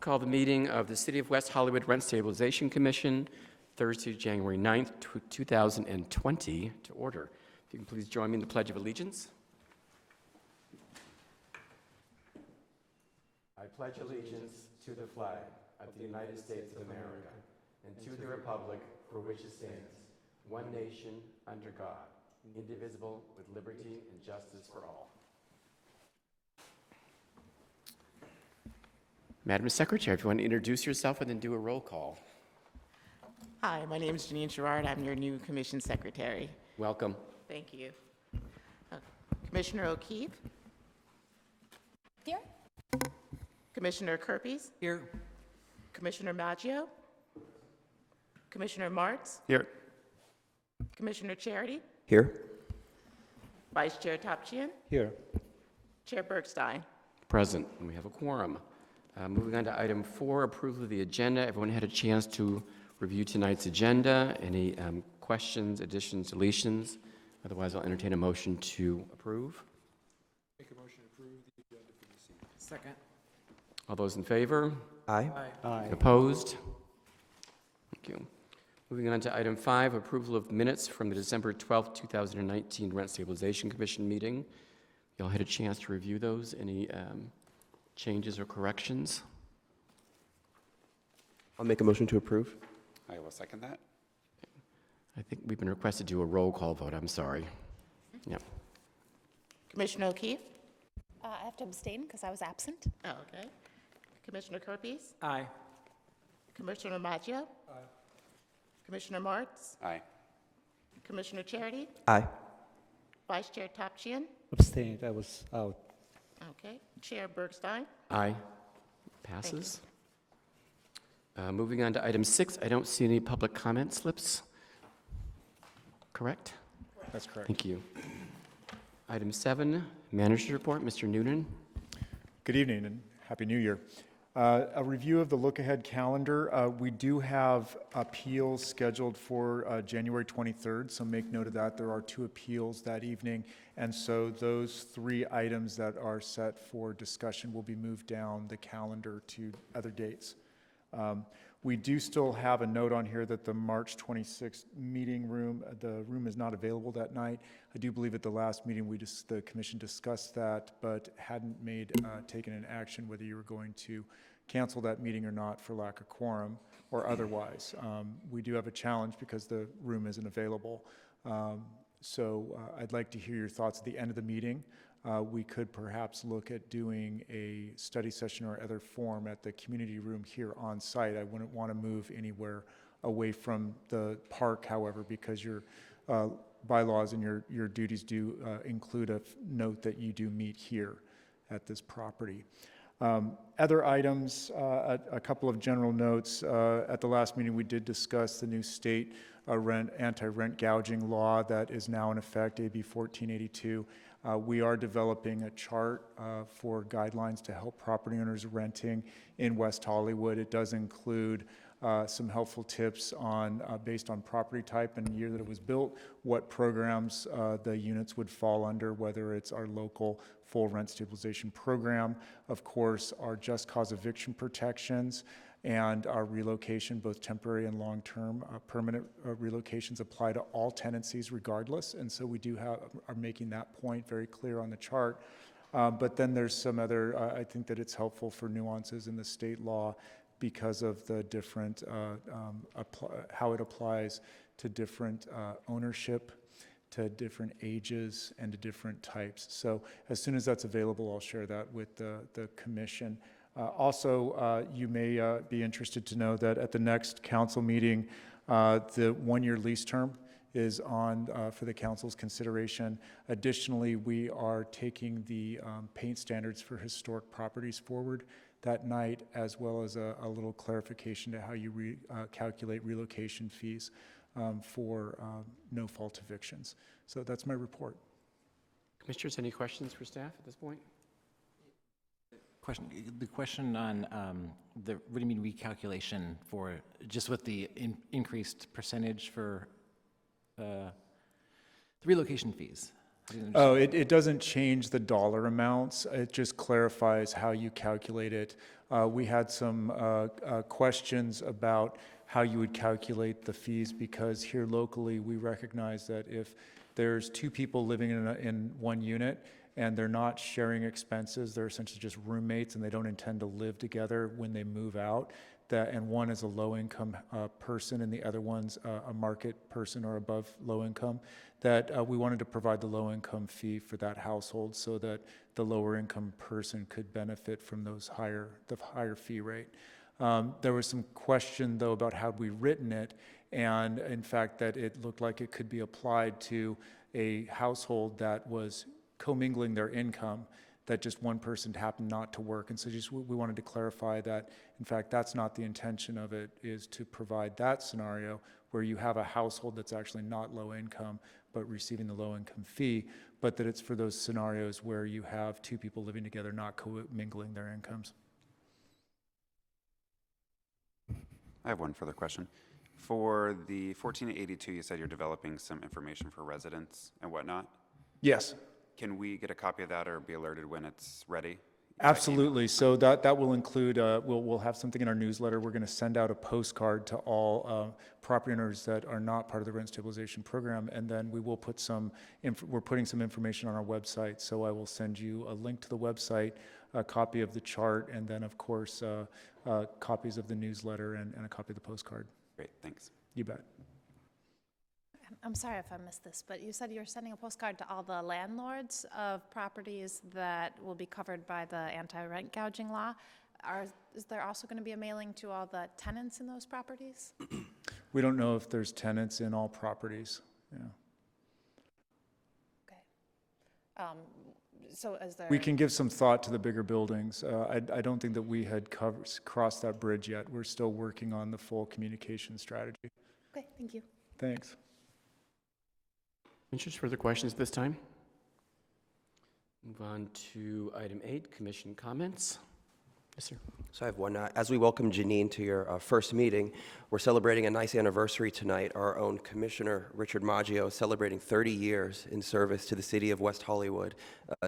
Call the meeting of the City of West Hollywood Rent Stabilization Commission, Thursday, January 9th, 2020, to order. If you can please join me in the Pledge of Allegiance. I pledge allegiance to the flag of the United States of America and to the republic for which it stands, one nation, under God, indivisible, with liberty and justice for all. Madam Secretary, if you want to introduce yourself and then do a roll call. Hi, my name is Janine Gerard. I'm your new Commission Secretary. Welcome. Thank you. Commissioner O'Keefe? Here. Commissioner Kirpies? Here. Commissioner Maggio? Commissioner Martz? Here. Commissioner Charity? Here. Vice Chair Topchian? Here. Chair Bergstein? Present, and we have a quorum. Moving on to item 4, approval of the agenda. Everyone had a chance to review tonight's agenda. Any questions, additions, deletions? Otherwise, I'll entertain a motion to approve. Make a motion to approve the agenda for this evening. Second. All those in favor? Aye. Aye. Opposed? Thank you. Moving on to item 5, approval of minutes from the December 12th, 2019 Rent Stabilization Commission meeting. You all had a chance to review those. Any changes or corrections? I'll make a motion to approve. I will second that. I think we've been requested to do a roll call vote. I'm sorry. Yep. Commissioner O'Keefe? I have to abstain because I was absent. Oh, okay. Commissioner Kirpies? Aye. Commissioner Maggio? Aye. Commissioner Martz? Aye. Commissioner Charity? Aye. Vice Chair Topchian? Abstained, I was out. Okay. Chair Bergstein? Aye. Passes. Moving on to item 6, I don't see any public comment slips. Correct? That's correct. Thank you. Item 7, Manager's Report, Mr. Noonan. Good evening and Happy New Year. A review of the look-ahead calendar. We do have appeals scheduled for January 23rd, so make note of that. There are 2 appeals that evening, and so those 3 items that are set for discussion will be moved down the calendar to other dates. We do still have a note on here that the March 26th meeting room, the room is not available that night. I do believe at the last meeting the commission discussed that, but hadn't taken an action whether you were going to cancel that meeting or not for lack of quorum or otherwise. We do have a challenge because the room isn't available. So I'd like to hear your thoughts at the end of the meeting. We could perhaps look at doing a study session or other form at the community room here on site. I wouldn't want to move anywhere away from the park, however, because your bylaws and your duties do include a note that you do meet here at this property. Other items, a couple of general notes. At the last meeting, we did discuss the new state anti-rent gouging law that is now in effect, AB 1482. We are developing a chart for guidelines to help property owners renting in West Hollywood. It does include some helpful tips on based on property type and the year that it was built, what programs the units would fall under, whether it's our local full rent stabilization program, of course, our just cause eviction protections, and our relocation, both temporary and long-term permanent relocations apply to all tenancies regardless. And so we are making that point very clear on the chart. But then there's some other, I think that it's helpful for nuances in the state law because of the different, how it applies to different ownership, to different ages, and to different types. So as soon as that's available, I'll share that with the commission. Also, you may be interested to know that at the next council meeting, the 1-year lease term is on for the council's consideration. Additionally, we are taking the paint standards for historic properties forward that night, as well as a little clarification to how you calculate relocation fees for no-fault evictions. So that's my report. Commissioners, any questions for staff at this point? The question on the what do you mean recalculation for just with the increased percentage for the relocation fees? Oh, it doesn't change the dollar amounts. It just clarifies how you calculate it. We had some questions about how you would calculate the fees because here locally, we recognize that if there's two people living in one unit and they're not sharing expenses, they're essentially just roommates and they don't intend to live together when they move out, and one is a low-income person and the other one's a market person or above low income, that we wanted to provide the low-income fee for that household so that the lower-income person could benefit from the higher fee rate. There was some question, though, about how we written it, and in fact, that it looked like it could be applied to a household that was commingling their income, that just one person happened not to work. And so we wanted to clarify that, in fact, that's not the intention of it, is to provide that scenario where you have a household that's actually not low income, but receiving the low income fee, but that it's for those scenarios where you have two people living together not commingling their incomes. I have one further question. For the 1482, you said you're developing some information for residents and whatnot. Yes. Can we get a copy of that or be alerted when it's ready? Absolutely. So that will include, we'll have something in our newsletter. We're going to send out a postcard to all property owners that are not part of the rent stabilization program. And then we will put we're putting some information on our website. So I will send you a link to the website, a copy of the chart, and then of course, copies of the newsletter and a copy of the postcard. Great, thanks. You bet. I'm sorry if I missed this, but you said you're sending a postcard to all the landlords of properties that will be covered by the anti-rent gouging law. Is there also going to be a mailing to all the tenants in those properties? We don't know if there's tenants in all properties. Yeah. Okay. So is there... We can give some thought to the bigger buildings. I don't think that we had crossed that bridge yet. We're still working on the full communication strategy. Okay, thank you. Thanks. Interest, further questions at this time? Move on to item 8, commission comments. Yes, sir. So I have one. As we welcome Janine to your first meeting, we're celebrating a nice anniversary tonight. Our own Commissioner, Richard Maggio, is celebrating 30 years in service to the city of West Hollywood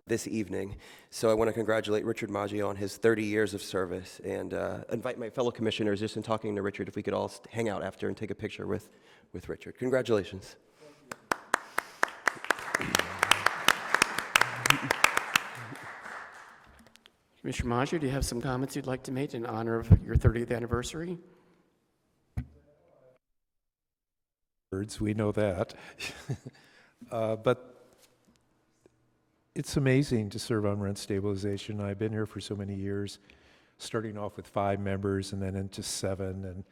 this evening. So I want to congratulate Richard Maggio on his 30 years of service and invite my fellow commissioners, just in talking to Richard, if we could all hang out after and take a picture with Richard. Congratulations. Commissioner Maggio, do you have some comments you'd like to make in honor of your 30th anniversary? Words, we know that. But it's amazing to serve on rent stabilization. I've been here for so many years, starting off with 5 members and then into 7. And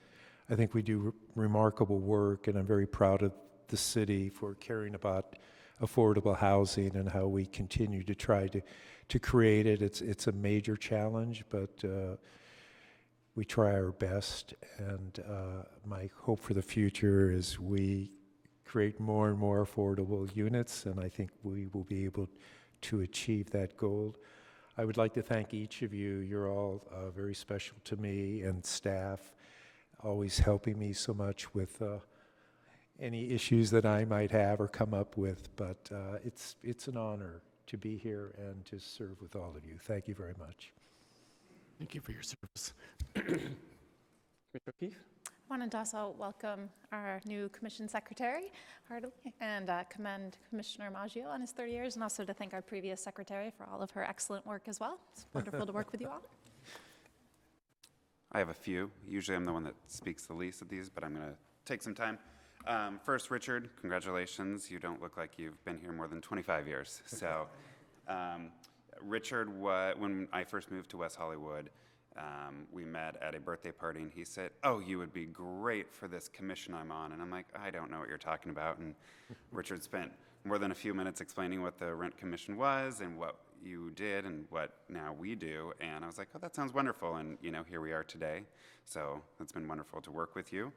I think we do remarkable work, and I'm very proud of the city for caring about affordable housing and how we continue to try to create it. It's a major challenge, but we try our best, and my hope for the future is we create more and more affordable units, and I think we will be able to achieve that goal. I would like to thank each of you. You're all very special to me, and staff, always helping me so much with any issues that I might have or come up with, but it's an honor to be here and to serve with all of you. Thank you very much. Thank you for your service. Commissioner O'Keefe? Wanted to also welcome our new commission secretary, heartily, and commend Commissioner Maggio on his 30 years, and also to thank our previous secretary for all of her excellent work as well. It's wonderful to work with you all. I have a few. Usually I'm the one that speaks the least of these, but I'm going to take some time. First, Richard, congratulations. You don't look like you've been here more than 25 years. So, Richard, when I first moved to West Hollywood, we met at a birthday party, and he said, "Oh, you would be great for this commission I'm on." And I'm like, "I don't know what you're talking about." And Richard spent more than a few minutes explaining what the Rent Commission was and what you did and what now we do. And I was like, "Oh, that sounds wonderful." And, here we are today. So it's been wonderful to work with you.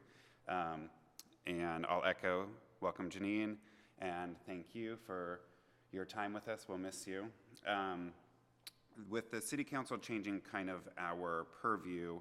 And I'll echo, welcome Janine, and thank you for your time with us. We'll miss you. With the city council changing kind of our purview,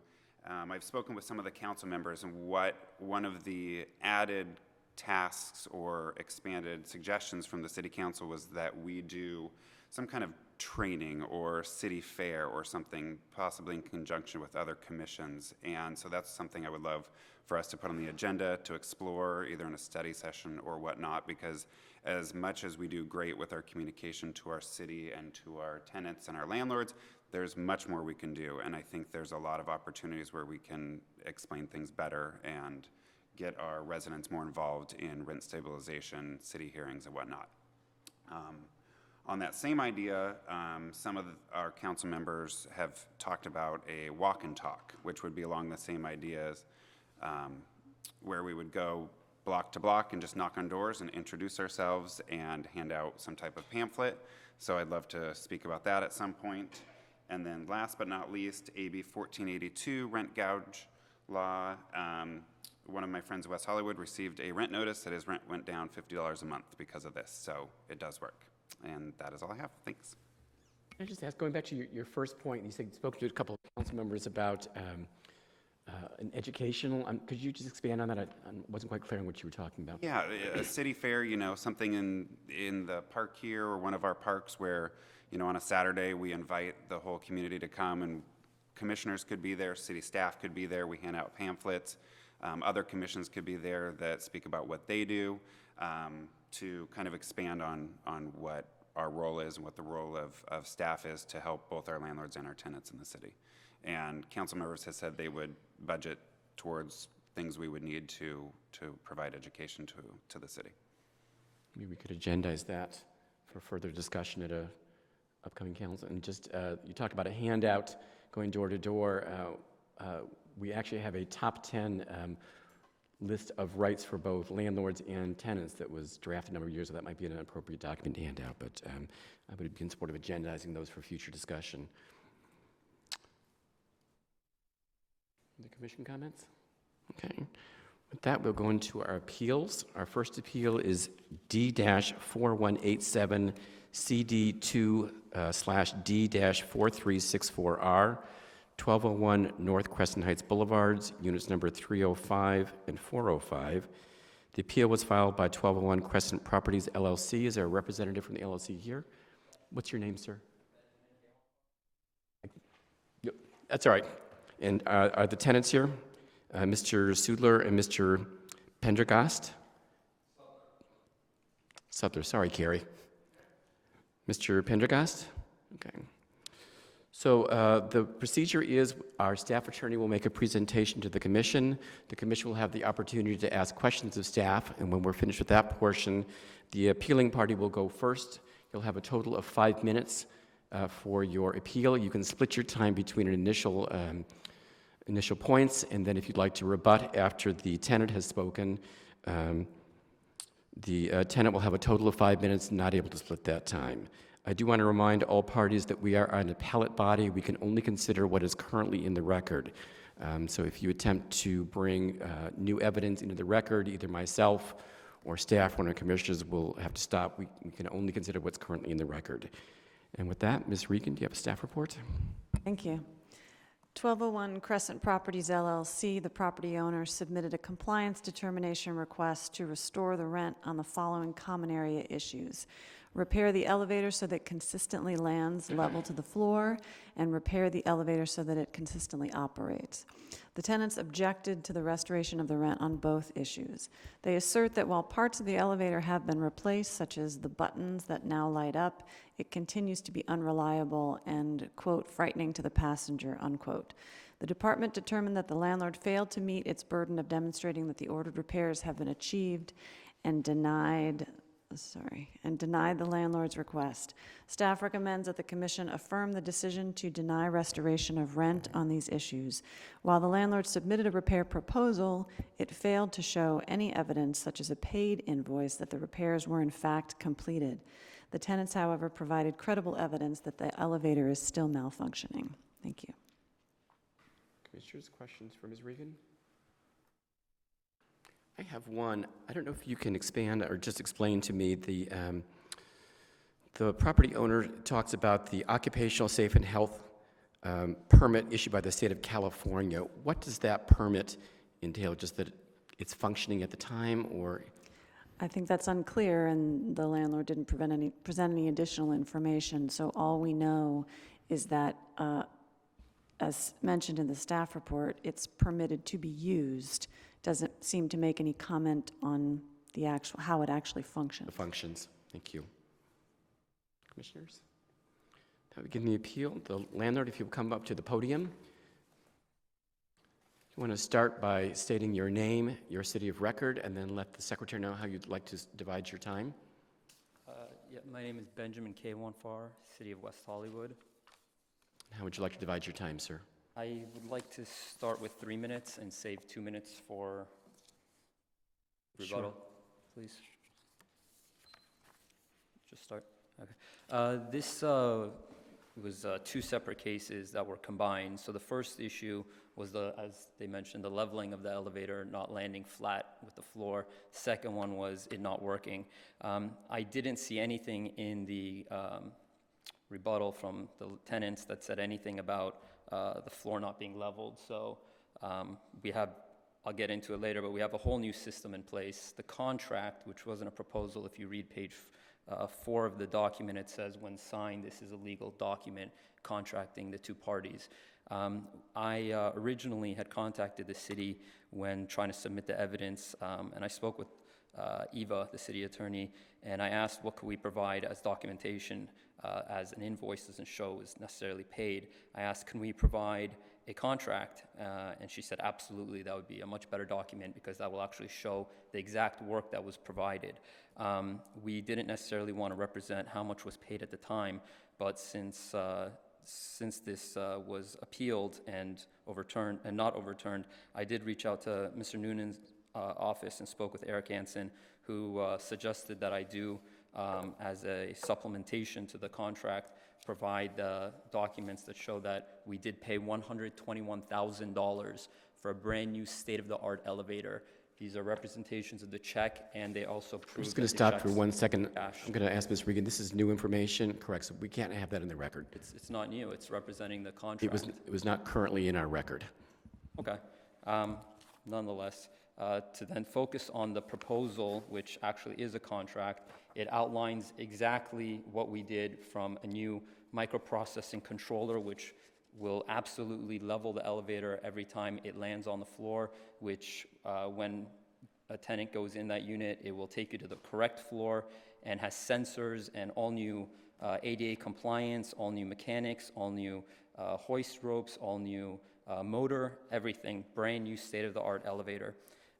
I've spoken with some of the council members, and what one of the added tasks or expanded suggestions from the city council was that we do some kind of training or city fair or something, possibly in conjunction with other commissions. And so that's something I would love for us to put on the agenda to explore, either in a study session or whatnot, because as much as we do great with our communication to our city and to our tenants and our landlords, there's much more we can do. And I think there's a lot of opportunities where we can explain things better and get our residents more involved in rent stabilization, city hearings, and whatnot. On that same idea, some of our council members have talked about a walk and talk, which would be along the same ideas, where we would go block to block and just knock on doors and introduce ourselves and hand out some type of pamphlet. So I'd love to speak about that at some point. And then last but not least, AB 1482, rent gouge law. One of my friends in West Hollywood received a rent notice that his rent went down $50 a month because of this. So it does work. And that is all I have. Thanks. Can I just ask, going back to your first point, you said you spoke to a couple of council members about an educational, could you just expand on that? I wasn't quite clear on what you were talking about. Yeah, a city fair, you know, something in the park here or one of our parks where, you know, on a Saturday we invite the whole community to come, and commissioners could be there, city staff could be there, we hand out pamphlets, other commissions could be there that speak about what they do, to kind of expand on what our role is and what the role of staff is to help both our landlords and our tenants in the city. And council members have said they would budget towards things we would need to provide education to the city. Maybe we could agendize that for further discussion at a upcoming council. And just, you talked about a handout going door to door. We actually have a top 10 list of rights for both landlords and tenants that was drafted a number of years ago. That might be an appropriate document to hand out, but I would be in support of agendizing those for future discussion. The commission comments? Okay. With that, we'll go into our appeals. Our first appeal is D-4187 CD2/D-4364R, 1201 North Crescent Heights Boulevards, units number 305 and 405. The appeal was filed by 1201 Crescent Properties LLC. Is there a representative from the LLC here? What's your name, sir? Yep, that's all right. And are the tenants here? Mr. Sudler and Mr. Pendergast? Sutler, sorry, Carrie. Mr. Pendergast? Okay. So the procedure is our staff attorney will make a presentation to the commission. The commission will have the opportunity to ask questions of staff, and when we're finished with that portion, the appealing party will go first. You'll have a total of 5 minutes for your appeal. You can split your time between an initial points, and then if you'd like to rebut after the tenant has spoken, the tenant will have a total of 5 minutes, not able to split that time. I do want to remind all parties that we are an appellate body. We can only consider what is currently in the record. So if you attempt to bring new evidence into the record, either myself or staff, one of the commissioners will have to stop. We can only consider what's currently in the record. And with that, Ms. Regan, do you have a staff report? Thank you. 1201 Crescent Properties LLC, the property owner, submitted a compliance determination request to restore the rent on the following common area issues: repair the elevator so that it consistently lands level to the floor, and repair the elevator so that it consistently operates. The tenants objected to the restoration of the rent on both issues. They assert that while parts of the elevator have been replaced, such as the buttons that now light up, it continues to be unreliable and, quote, frightening to the passenger, unquote. The department determined that the landlord failed to meet its burden of demonstrating that the ordered repairs have been achieved and denied the landlord's request. Staff recommends that the commission affirm the decision to deny restoration of rent on these issues. While the landlord submitted a repair proposal, it failed to show any evidence, such as a paid invoice, that the repairs were in fact completed. The tenants, however, provided credible evidence that the elevator is still malfunctioning. Thank you. Commissioners, questions for Ms. Regan? I have one. I don't know if you can expand or just explain to me the property owner talks about the occupational safe and health permit issued by the state of California. What does that permit entail? Just that it's functioning at the time, or? I think that's unclear, and the landlord didn't present any additional information, so all we know is that, as mentioned in the staff report, it's permitted to be used. Doesn't seem to make any comment on the actual, how it actually functions. The functions. Thank you. Commissioners? That would begin the appeal. The landlord, if you'll come up to the podium. You want to start by stating your name, your city of record, and then let the secretary know how you'd like to divide your time. Yeah, my name is Benjamin K. Wonfar, City of West Hollywood. How would you like to divide your time, sir? I would like to start with 3 minutes and save 2 minutes for rebuttal, please. Just start? Okay. This was 2 separate cases that were combined. So the first issue was, as they mentioned, the leveling of the elevator not landing flat with the floor. Second one was it not working. I didn't see anything in the rebuttal from the tenants that said anything about the floor not being leveled. So we have, I'll get into it later, but we have a whole new system in place. The contract, which wasn't a proposal, if you read page 4 of the document, it says when signed, this is a legal document contracting the 2 parties. I originally had contacted the city when trying to submit the evidence, and I spoke with Eva, the city attorney, and I asked what could we provide as documentation, as an invoice doesn't show it was necessarily paid. I asked, can we provide a contract? And she said, absolutely, that would be a much better document because that will actually show the exact work that was provided. We didn't necessarily want to represent how much was paid at the time, but since this was appealed and overturned, and not overturned, I did reach out to Mr. Noonan's office and spoke with Eric Anson, who suggested that I do, as a supplementation to the contract, provide documents that show that we did pay $121,000 for a brand new state-of-the-art elevator. These are representations of the check, and they also prove. I'm just going to stop for 1 second. I'm going to ask Ms. Regan, this is new information, correct? So we can't have that in the record. It's not new. It's representing the contract. It was not currently in our record. Okay. Nonetheless, to then focus on the proposal, which actually is a contract, it outlines exactly what we did from a new microprocessing controller, which will absolutely level the elevator every time it lands on the floor, which when a tenant goes in that unit, it will take you to the correct floor and has sensors and all new ADA compliance, all new mechanics, all new hoist ropes, all new motor, everything, brand new state-of-the-art elevator.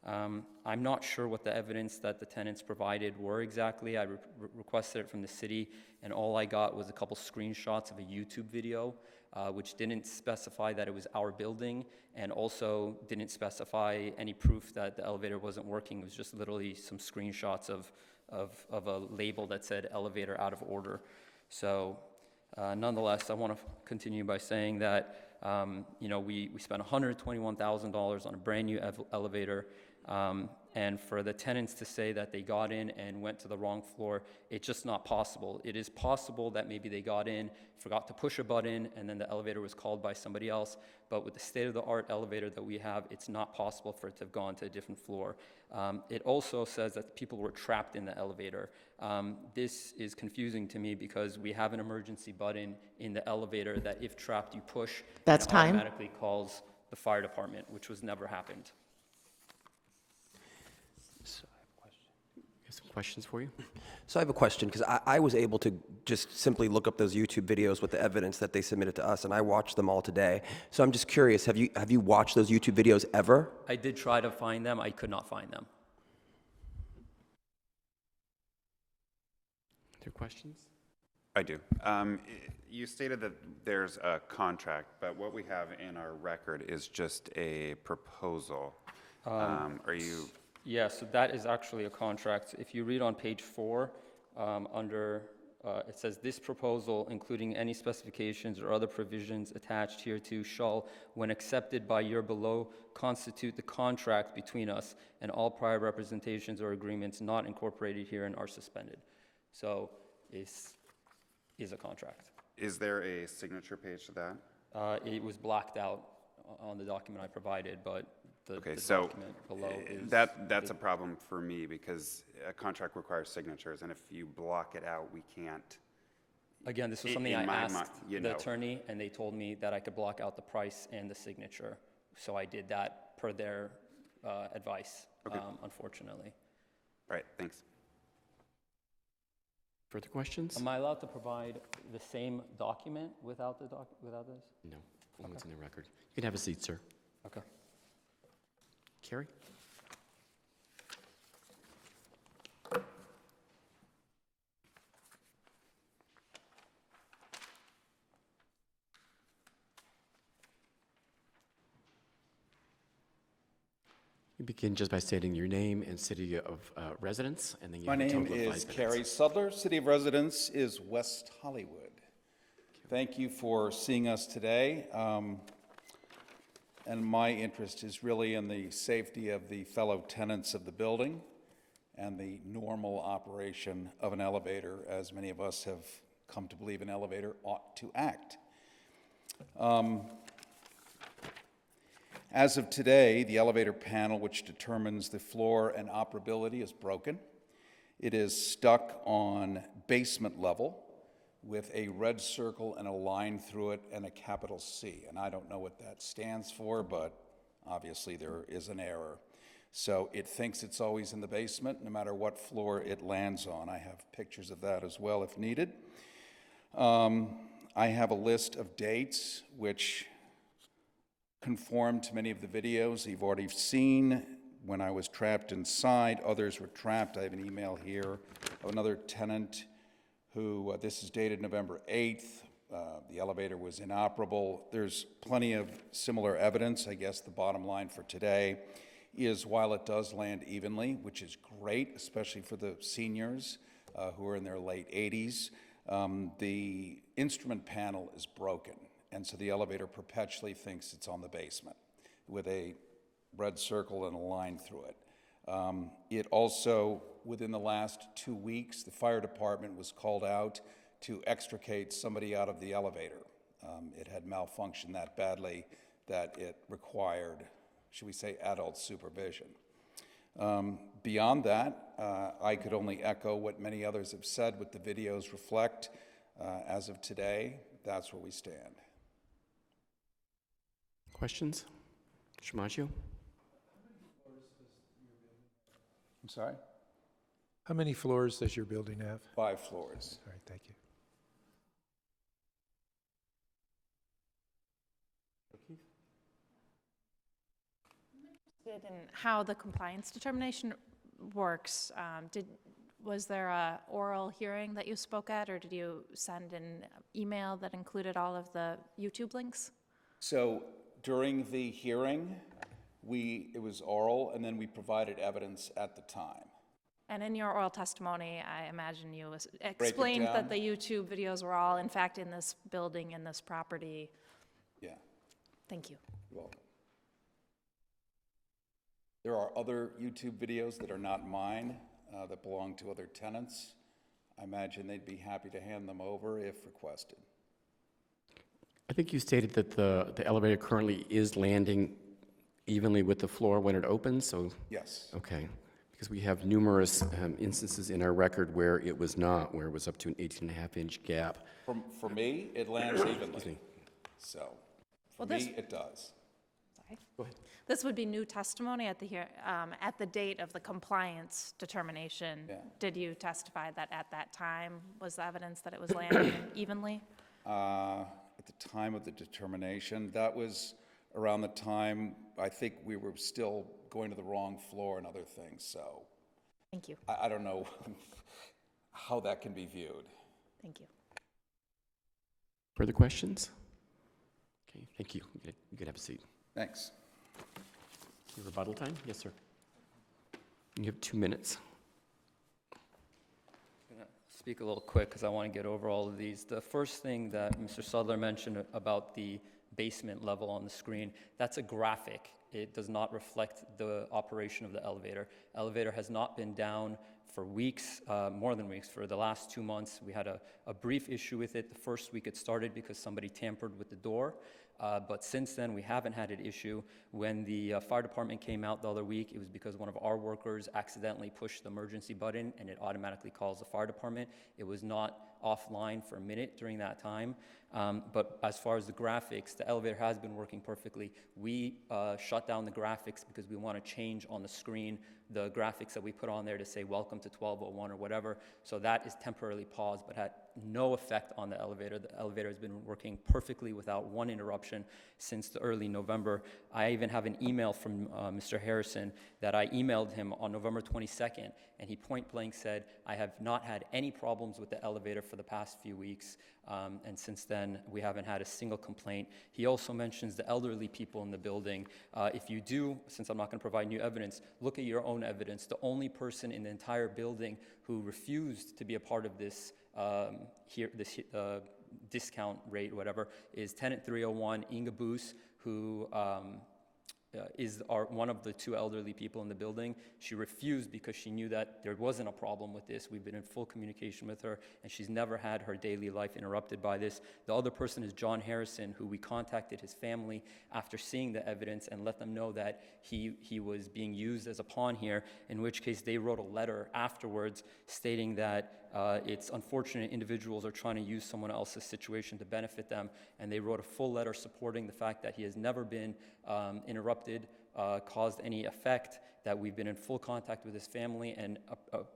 I'm not sure what the evidence that the tenants provided were exactly. I requested it from the city, and all I got was a couple screenshots of a YouTube video, which didn't specify that it was our building, and also didn't specify any proof that the elevator wasn't working. It was just literally some screenshots of a label that said elevator out of order. So nonetheless, I want to continue by saying that we spent $121,000 on a brand new elevator. And for the tenants to say that they got in and went to the wrong floor, it's just not possible. It is possible that maybe they got in, forgot to push a button, and then the elevator was called by somebody else. But with the state-of-the-art elevator that we have, it's not possible for it to have gone to a different floor. It also says that people were trapped in the elevator. This is confusing to me because we have an emergency button in the elevator that if trapped, you push, That's and it time. automatically calls the fire department, which was never happened. I have some questions for you. So I have a question, because I was able to just simply look up those YouTube videos with the evidence that they submitted to us, and I watched them all today. So I'm just curious, have you watched those YouTube videos ever? I did try to find them. I could not find them. Other questions? I do. You stated that there's a contract, but what we have in our record is just a proposal. Are you? Yeah, so that is actually a contract. If you read on page 4, it says, this proposal, including any specifications or other provisions attached hereto, shall, when accepted by your below, constitute the contract between us, and all prior representations or agreements not incorporated herein are suspended. So is a contract. Is there a signature page to that? It was blacked out on the document I provided, but Okay, the so document below is. that's a problem for me because a contract requires signatures, and if you block it out, we can't. Again, this was in- something in I my asked mi- you the know. attorney, and they told me that I could block out the price and the signature. So I did that per their advice, Okay. Unfortunately. All right, thanks. Further questions? Am I allowed to provide the same document without without this? No, only what's in the record. You can have a seat, sir. Okay. Carrie? You begin just by stating your name and city of residence, and then you My have a name total of 5 is minutes. Kerry Sudler. City of residence is West Hollywood. Thank you for seeing us today. And my interest is really in the safety of the fellow tenants of the building and the normal operation of an elevator, as many of us have come to believe an elevator ought to act. As of today, the elevator panel, which determines the floor and operability, is broken. It is stuck on basement level with a red circle and a line through it and a capital C. And I don't know what that stands for, but obviously there is an error. So it thinks it's always in the basement, no matter what floor it lands on. I have pictures of that as well if needed. I have a list of dates which conform to many of the videos you've already seen. When I was trapped inside, others were trapped. I have an email here of another tenant who, this is dated November 8th. The elevator was inoperable. There's plenty of similar evidence. I guess the bottom line for today is while it does land evenly, which is great, especially for the seniors who are in their late 80s, the instrument panel is broken. And so the elevator perpetually thinks it's on the basement with a red circle and a line through it. It also, within the last 2 weeks, the fire department was called out to extricate somebody out of the elevator. It had malfunctioned that badly that it required, should we say, adult supervision. Beyond that, I could only echo what many others have said, what the videos reflect. As of today, that's where we stand. Questions? Shamaggio? I'm sorry? How many floors does your building have? 5 floors. All right, thank you. In how the compliance determination works, was there a oral hearing that you spoke at, or did you send an email that included all of the YouTube links? So during the hearing, it was oral, and then we provided evidence at the time. And in your oral testimony, I imagine you explained down? that the YouTube videos were all, in fact, in this building, in this property. Yeah, Thank you. you're welcome. There are other YouTube videos that are not mine, that belong to other tenants. I imagine they'd be happy to hand them over if requested. I think you stated that the elevator currently is landing evenly with the floor when it opens, so, Yes. okay. Because we have numerous instances in our record where it was not, where it was up to an 18.5-inch gap. For me, it lands evenly. Excuse me. So, Well, for this- me, it does. Sorry. Go ahead. This would be new testimony at the date of the compliance determination. Yeah. Did you testify that at that time was the evidence that it was landing evenly? At the time of the determination, that was around the time, I think we were still going to the wrong floor and other things, so Thank you. I don't know how that can be viewed. Thank you. Further questions? Okay, thank you. You can have a seat. Thanks. Your rebuttal time? Yes, sir. You have 2 minutes. I'm gonna speak a little quick because I want to get over all of these. The first thing that Mr. Sudler mentioned about the basement level on the screen, that's a graphic. It does not reflect the operation of the elevator. Elevator has not been down for weeks, more than weeks. For the last 2 months, we had a brief issue with it. The first week it started because somebody tampered with the door. But since then, we haven't had an issue. When the fire department came out the other week, it was because one of our workers accidentally pushed the emergency button and it automatically calls the fire department. It was not offline for a minute during that time. But as far as the graphics, the elevator has been working perfectly. We shut down the graphics because we want to change on the screen the graphics that we put on there to say welcome to 1201 or whatever. So that is temporarily paused, but had no effect on the elevator. The elevator has been working perfectly without one interruption since the early November. I even have an email from Mr. Harrison that I emailed him on November 22nd, and he point blank said, I have not had any problems with the elevator for the past few weeks, and since then we haven't had a single complaint. He also mentions the elderly people in the building. If you do, since I'm not going to provide new evidence, look at your own evidence. The only person in the entire building who refused to be a part of this discount rate, whatever, is tenant 301, Inga Boos, who is one of the two elderly people in the building. She refused because she knew that there wasn't a problem with this. We've been in full communication with her, and she's never had her daily life interrupted by this. The other person is John Harrison, who we contacted his family after seeing the evidence and let them know that he was being used as a pawn here, in which case they wrote a letter afterwards stating that it's unfortunate individuals are trying to use someone else's situation to benefit them, and they wrote a full letter supporting the fact that he has never been interrupted, caused any effect, that we've been in full contact with his family, and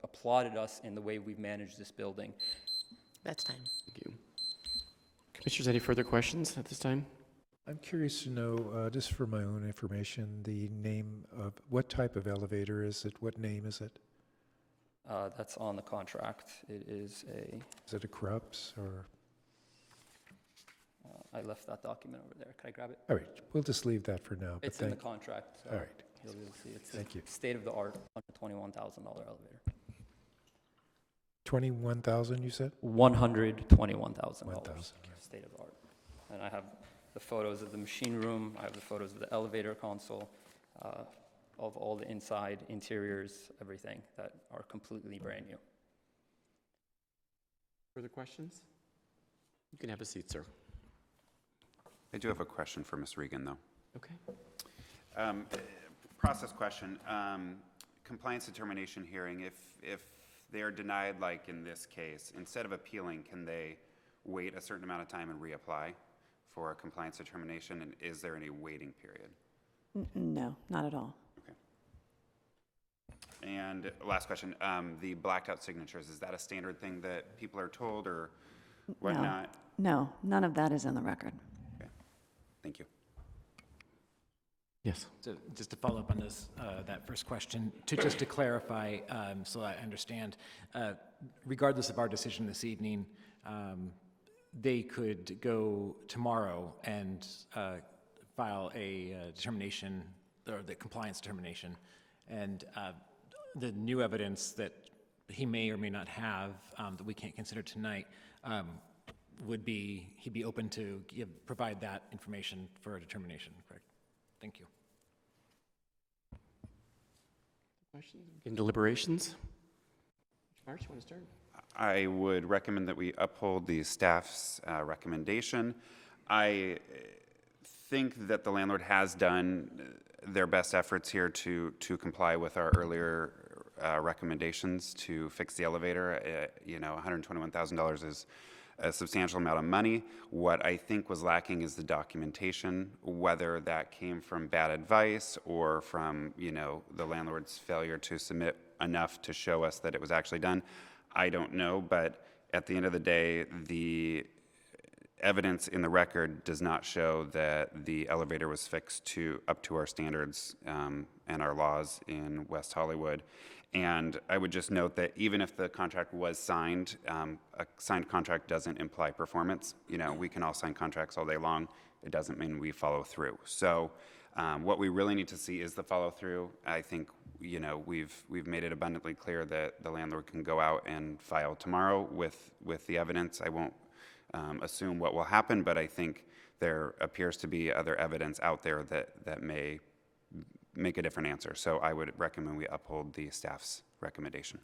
applauded us in the way we've managed this building. That's time. Thank you. Commissioners, any further questions at this time? I'm curious to know, just for my own information, the name of, what type of elevator is it? What name is it? That's on the contract. It is Is it a Krups or? I left that document over there. Can I grab it? All right, we'll just leave that for now. but It's in the thank- contract. So All right. You'll be able to see. It's Thank you. state-of-the-art, $121,000 elevator. 21,000, you said? $121,000. 1,000. State-of-the-art. And I have the photos of the machine room. I have the photos of the elevator console, of all the inside, interiors, everything that are completely brand new. Further questions? You can have a seat, sir. I do have a question for Ms. Regan, though. Okay. Process question. Compliance determination hearing, if they are denied, like in this case, instead of appealing, can they wait a certain amount of time and reapply for a compliance determination? And is there any waiting period? No, not at all. Okay. And last question, the blacked out signatures, is that a standard thing that people are told or whatnot? No, none of that is in the record. Okay. Thank you. Yes. So just to follow up on this, that first question, just to clarify, so I understand, regardless of our decision this evening, they could go tomorrow and file a determination, or the compliance determination, and the new evidence that he may or may not have that we can't consider tonight he'd be open to provide that information for a determination, correct? Thank you. Questions? In deliberations? March, you want to start? I would recommend that we uphold the staff's recommendation. I think that the landlord has done their best efforts here to comply with our earlier recommendations to fix the elevator. $121,000 is a substantial amount of money. What I think was lacking is the documentation, whether that came from bad advice or from, the landlord's failure to submit enough to show us that it was actually done. I don't know, but at the end of the day, the evidence in the record does not show that the elevator was fixed up to our standards and our laws in West Hollywood. And I would just note that even if the contract was signed, a signed contract doesn't imply performance. We can all sign contracts all day long. It doesn't mean we follow through. So what we really need to see is the follow through. I think, we've made it abundantly clear that the landlord can go out and file tomorrow with the evidence. I won't assume what will happen, but I think there appears to be other evidence out there that may make a different answer. So I would recommend we uphold the staff's recommendation.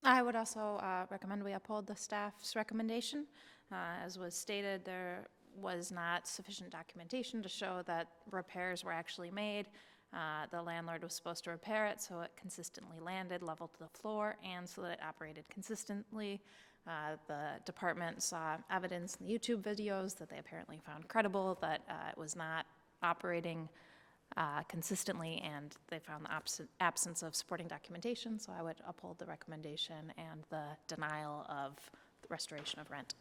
I would also recommend we uphold the staff's recommendation. As was stated, there was not sufficient documentation to show that repairs were actually made. The landlord was supposed to repair it so it consistently landed level to the floor and so that it operated consistently. The department saw evidence in the YouTube videos that they apparently found credible that it was not operating consistently, and they found the absence of supporting documentation, so I would uphold the recommendation and the denial of the restoration of rent.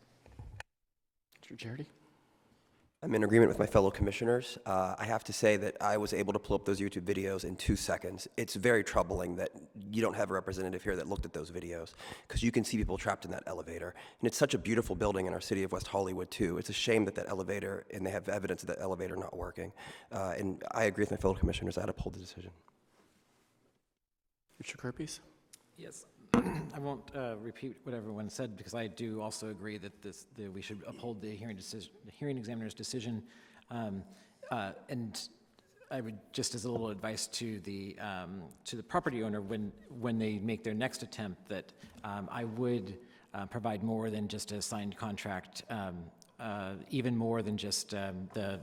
Mr. Charity? I'm in agreement with my fellow commissioners. I have to say that I was able to pull up those YouTube videos in 2 seconds. It's very troubling that you don't have a representative here that looked at those videos, because you can see people trapped in that elevator. And it's such a beautiful building in our city of West Hollywood, too. It's a shame that that elevator, and they have evidence of that elevator not working. And I agree with my fellow commissioners. I'd uphold the decision. Mr. Kirpies? Yes. I won't repeat what everyone said, because I do also agree that we should uphold the hearing examiner's decision. And I would, just as a little advice to the property owner, when they make their next attempt, that I would provide more than just a signed contract, even more than just the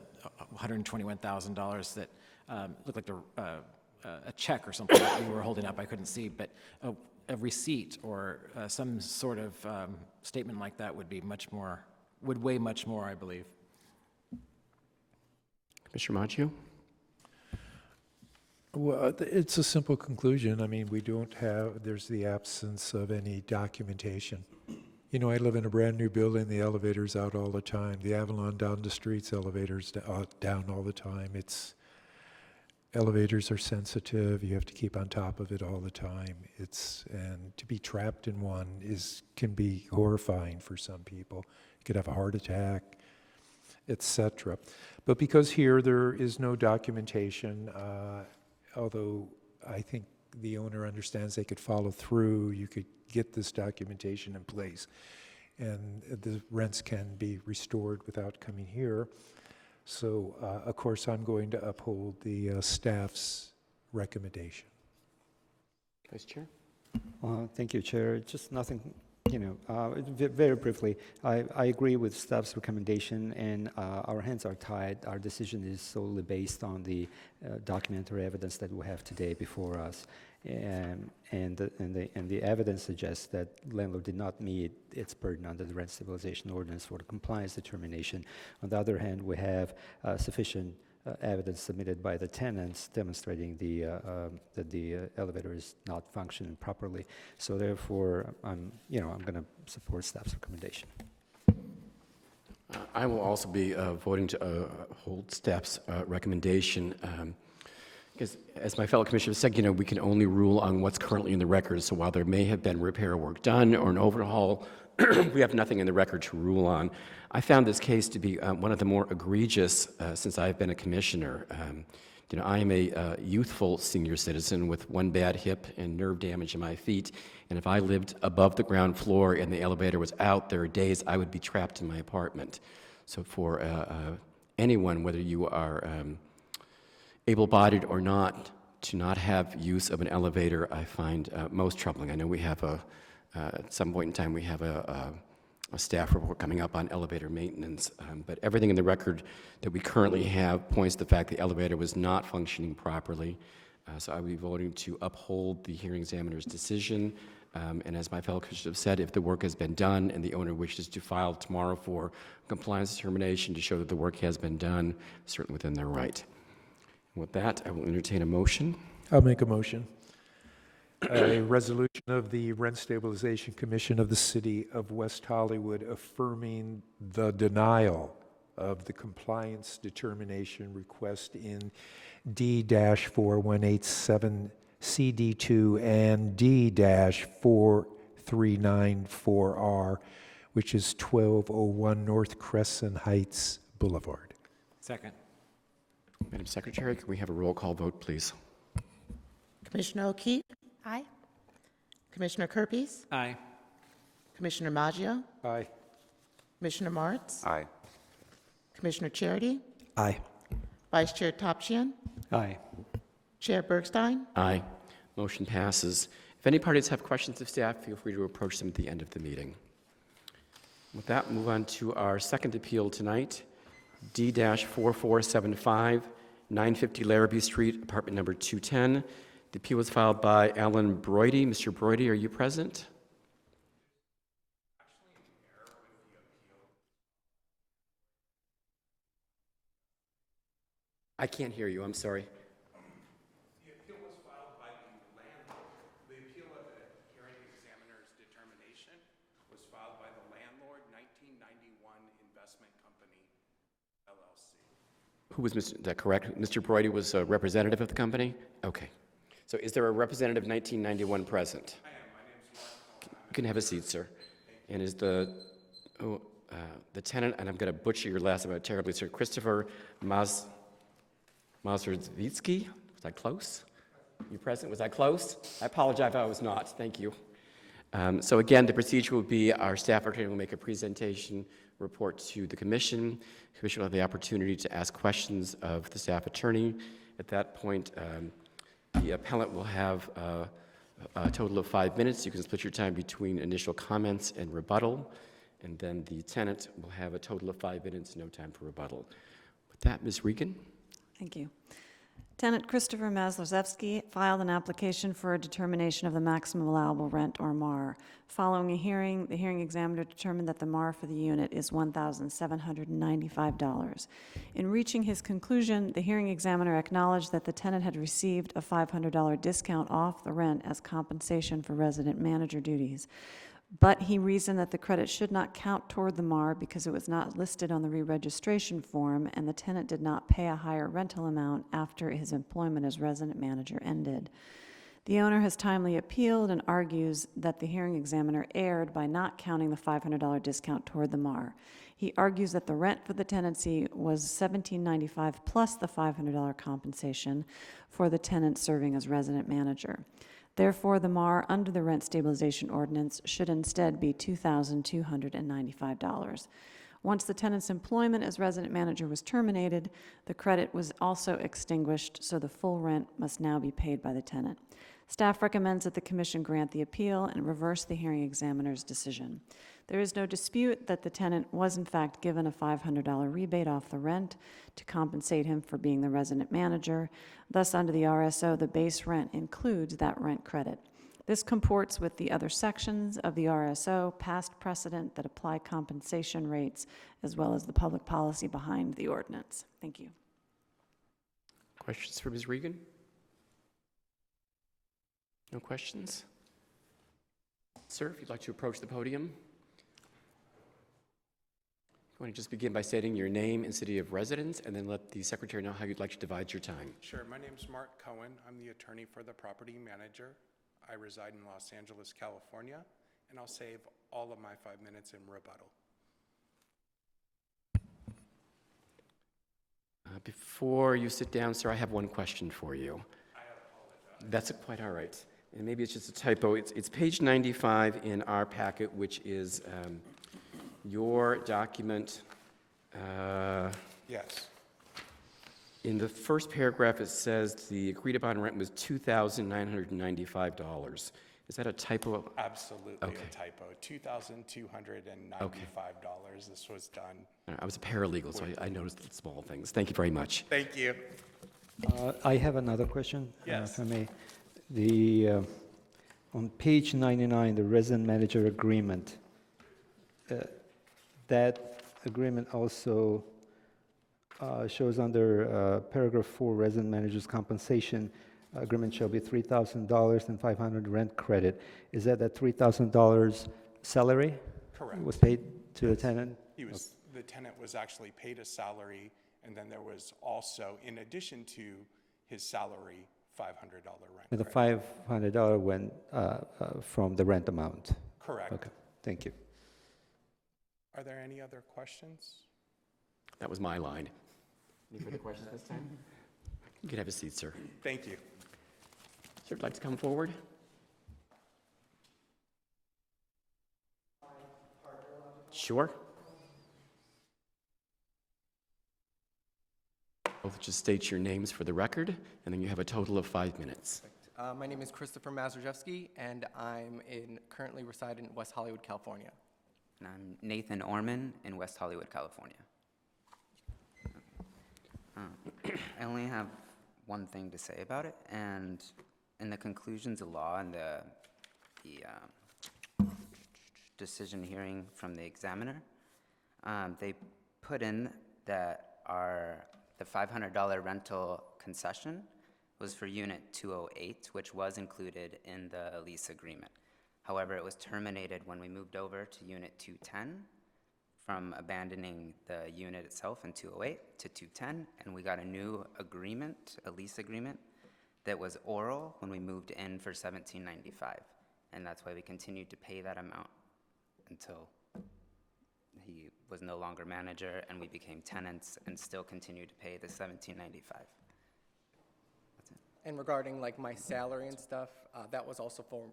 $121,000 that looked like a check or something that you were holding up. I couldn't see, but a receipt or some sort of statement like that would weigh much more, I believe. Commissioner Maggio? Well, it's a simple conclusion. I mean, there's the absence of any documentation. You know, I live in a brand-new building, the elevator's out all the time. The Avalon down the street's elevator's down all the time. Elevators are sensitive. You have to keep on top of it all the time. And to be trapped in one can be horrifying for some people. You could have a heart attack, etc. But because here there is no documentation, although I think the owner understands they could follow through, you could get this documentation in place, and the rents can be restored without coming here. So, of course, I'm going to uphold the staff's recommendation. Vice Chair? Thank you, Chair. Just nothing, very briefly, I agree with staff's recommendation, and our hands are tied. Our decision is solely based on the documentary evidence that we have today before us. And the evidence suggests that landlord did not meet its burden under the rent stabilization ordinance for the compliance determination. On the other hand, we have sufficient evidence submitted by the tenants demonstrating that the elevator is not functioning properly. So therefore, I'm going to support staff's recommendation. I will also be voting to hold staff's recommendation. Because as my fellow commissioners said, we can only rule on what's currently in the record. So while there may have been repair work done or an overhaul, we have nothing in the record to rule on. I found this case to be one of the more egregious since I've been a commissioner. I am a youthful senior citizen with one bad hip and nerve damage in my feet. And if I lived above the ground floor and the elevator was out, there are days I would be trapped in my apartment. So for anyone, whether you are able-bodied or not, to not have use of an elevator, I find most troubling. I know we have at some point in time, we have a staff report coming up on elevator maintenance, but everything in the record that we currently have points to the fact the elevator was not functioning properly. So I will be voting to uphold the hearing examiner's decision. And as my fellow commissioners have said, if the work has been done and the owner wishes to file tomorrow for compliance determination to show that the work has been done, certainly within their right. With that, I will entertain a motion. I'll make a motion. A resolution of the Rent Stabilization Commission of the City of West Hollywood affirming the denial of the compliance determination request in D-4187 CD2 and D-4394R, which is 1201 North Crescent Heights Boulevard. Second. Madam Secretary, can we have a roll call vote, please? Commissioner O'Keefe, Aye. Commissioner Kirpies, Aye. Commissioner Maggio, Aye. Commissioner Martz, Aye. Commissioner Charity, Aye. Vice Chair Topchian, Aye. Chair Bergstein. Aye. Motion passes. If any parties have questions of staff, feel free to approach them at the end of the meeting. With that, move on to our second appeal tonight, D-4475, 950 Larrabee Street, apartment number 210. The appeal was filed by Alan Broidy. Mr. Broidy, are you present? I can't hear you, I'm sorry. The appeal was filed by the landlord. The appeal of the hearing examiner's determination was filed by the landlord, 1991 Investment Company, LLC. Who was, is that correct? Mr. Broidy was a representative of the company? Okay. So is there a representative 1991 present? I am. My name's Mark Cohen. You can have a seat, sir. And is the tenant, and I'm going to butcher your last name terribly, sir, Christopher Mazerzvitsky? Was that close? You present? Was that close? I apologize if I was not. Thank you. So again, the procedure will be our staff attorney will make a presentation report to the commission. The commission will have the opportunity to ask questions of the staff attorney. At that point, the appellant will have a total of 5 minutes. You can split your time between initial comments and rebuttal. And then the tenant will have a total of 5 minutes, no time for rebuttal. With that, Ms. Regan. Thank you. Tenant Christopher Mazerzvitsky filed an application for a determination of the maximum allowable rent, or MAR. Following a hearing, the hearing examiner determined that the MAR for the unit is $1,795. In reaching his conclusion, the hearing examiner acknowledged that the tenant had received a $500 discount off the rent as compensation for resident manager duties. But he reasoned that the credit should not count toward the MAR because it was not listed on the re-registration form and the tenant did not pay a higher rental amount after his employment as resident manager ended. The owner has timely appealed and argues that the hearing examiner erred by not counting the $500 discount toward the MAR. He argues that the rent for the tenancy was $1,795 plus the $500 compensation for the tenant serving as resident manager. Therefore, the MAR under the rent stabilization ordinance should instead be $2,295. Once the tenant's employment as resident manager was terminated, the credit was also extinguished, so the full rent must now be paid by the tenant. Staff recommends that the commission grant the appeal and reverse the hearing examiner's decision. There is no dispute that the tenant was in fact given a $500 rebate off the rent to compensate him for being the resident manager. Thus, under the RSO, the base rent includes that rent credit. This comports with the other sections of the RSO, past precedent that apply compensation rates, as well as the public policy behind the ordinance. Thank you. Questions for Ms. Regan? No questions? Sir, if you'd like to approach the podium. You want to just begin by stating your name and city of residence, and then let the secretary know how you'd like to divide your time. Sure. My name's Mark Cohen. I'm the attorney for the property manager. I reside in Los Angeles, California, and I'll save all of my 5 minutes in rebuttal. Before you sit down, sir, I have one question for you. I apologize. That's quite all right. And maybe it's just a typo. It's page 95 in our packet, which is your document. Yes. In the first paragraph, it says the agreed upon rent was $2,995. Is that a typo? Absolutely Okay. a typo. $2,295. Okay. This was done. I was a paralegal, so I noticed the small things. Thank you very much. Thank you. I have another question, Yes. if I may. On page 99, the resident manager agreement, that agreement also shows under paragraph 4, resident manager's compensation agreement shall be $3,000 and $500 rent credit. Is that $3,000 salary? Correct. Was paid to the tenant? The tenant was actually paid a salary, and then there was also, in addition to his salary, $500 rent And the credit. $500 went from the rent amount? Correct. Okay, thank you. Are there any other questions? That was my line. Any further questions this time? You can have a seat, sir. Thank you. Sir, would like to come forward? Sure. Both just state your names for the record, and then you have a total of 5 minutes. My name is Christopher Mazerzvitsky, and currently reside in West Hollywood, California. And I'm Nathan Orman in West Hollywood, California. I only have one thing to say about it, and in the conclusions of law and the decision hearing from the examiner, they put in that the $500 rental concession was for Unit 208, which was included in the lease agreement. However, it was terminated when we moved over to Unit 210 from abandoning the unit itself in 208 to 210, and we got a new agreement, a lease agreement, that was oral when we moved in for $17.95, and that's why we continued to pay that amount until he was no longer manager and we became tenants and still continued to pay the $17.95. And regarding like my salary and stuff, that was also for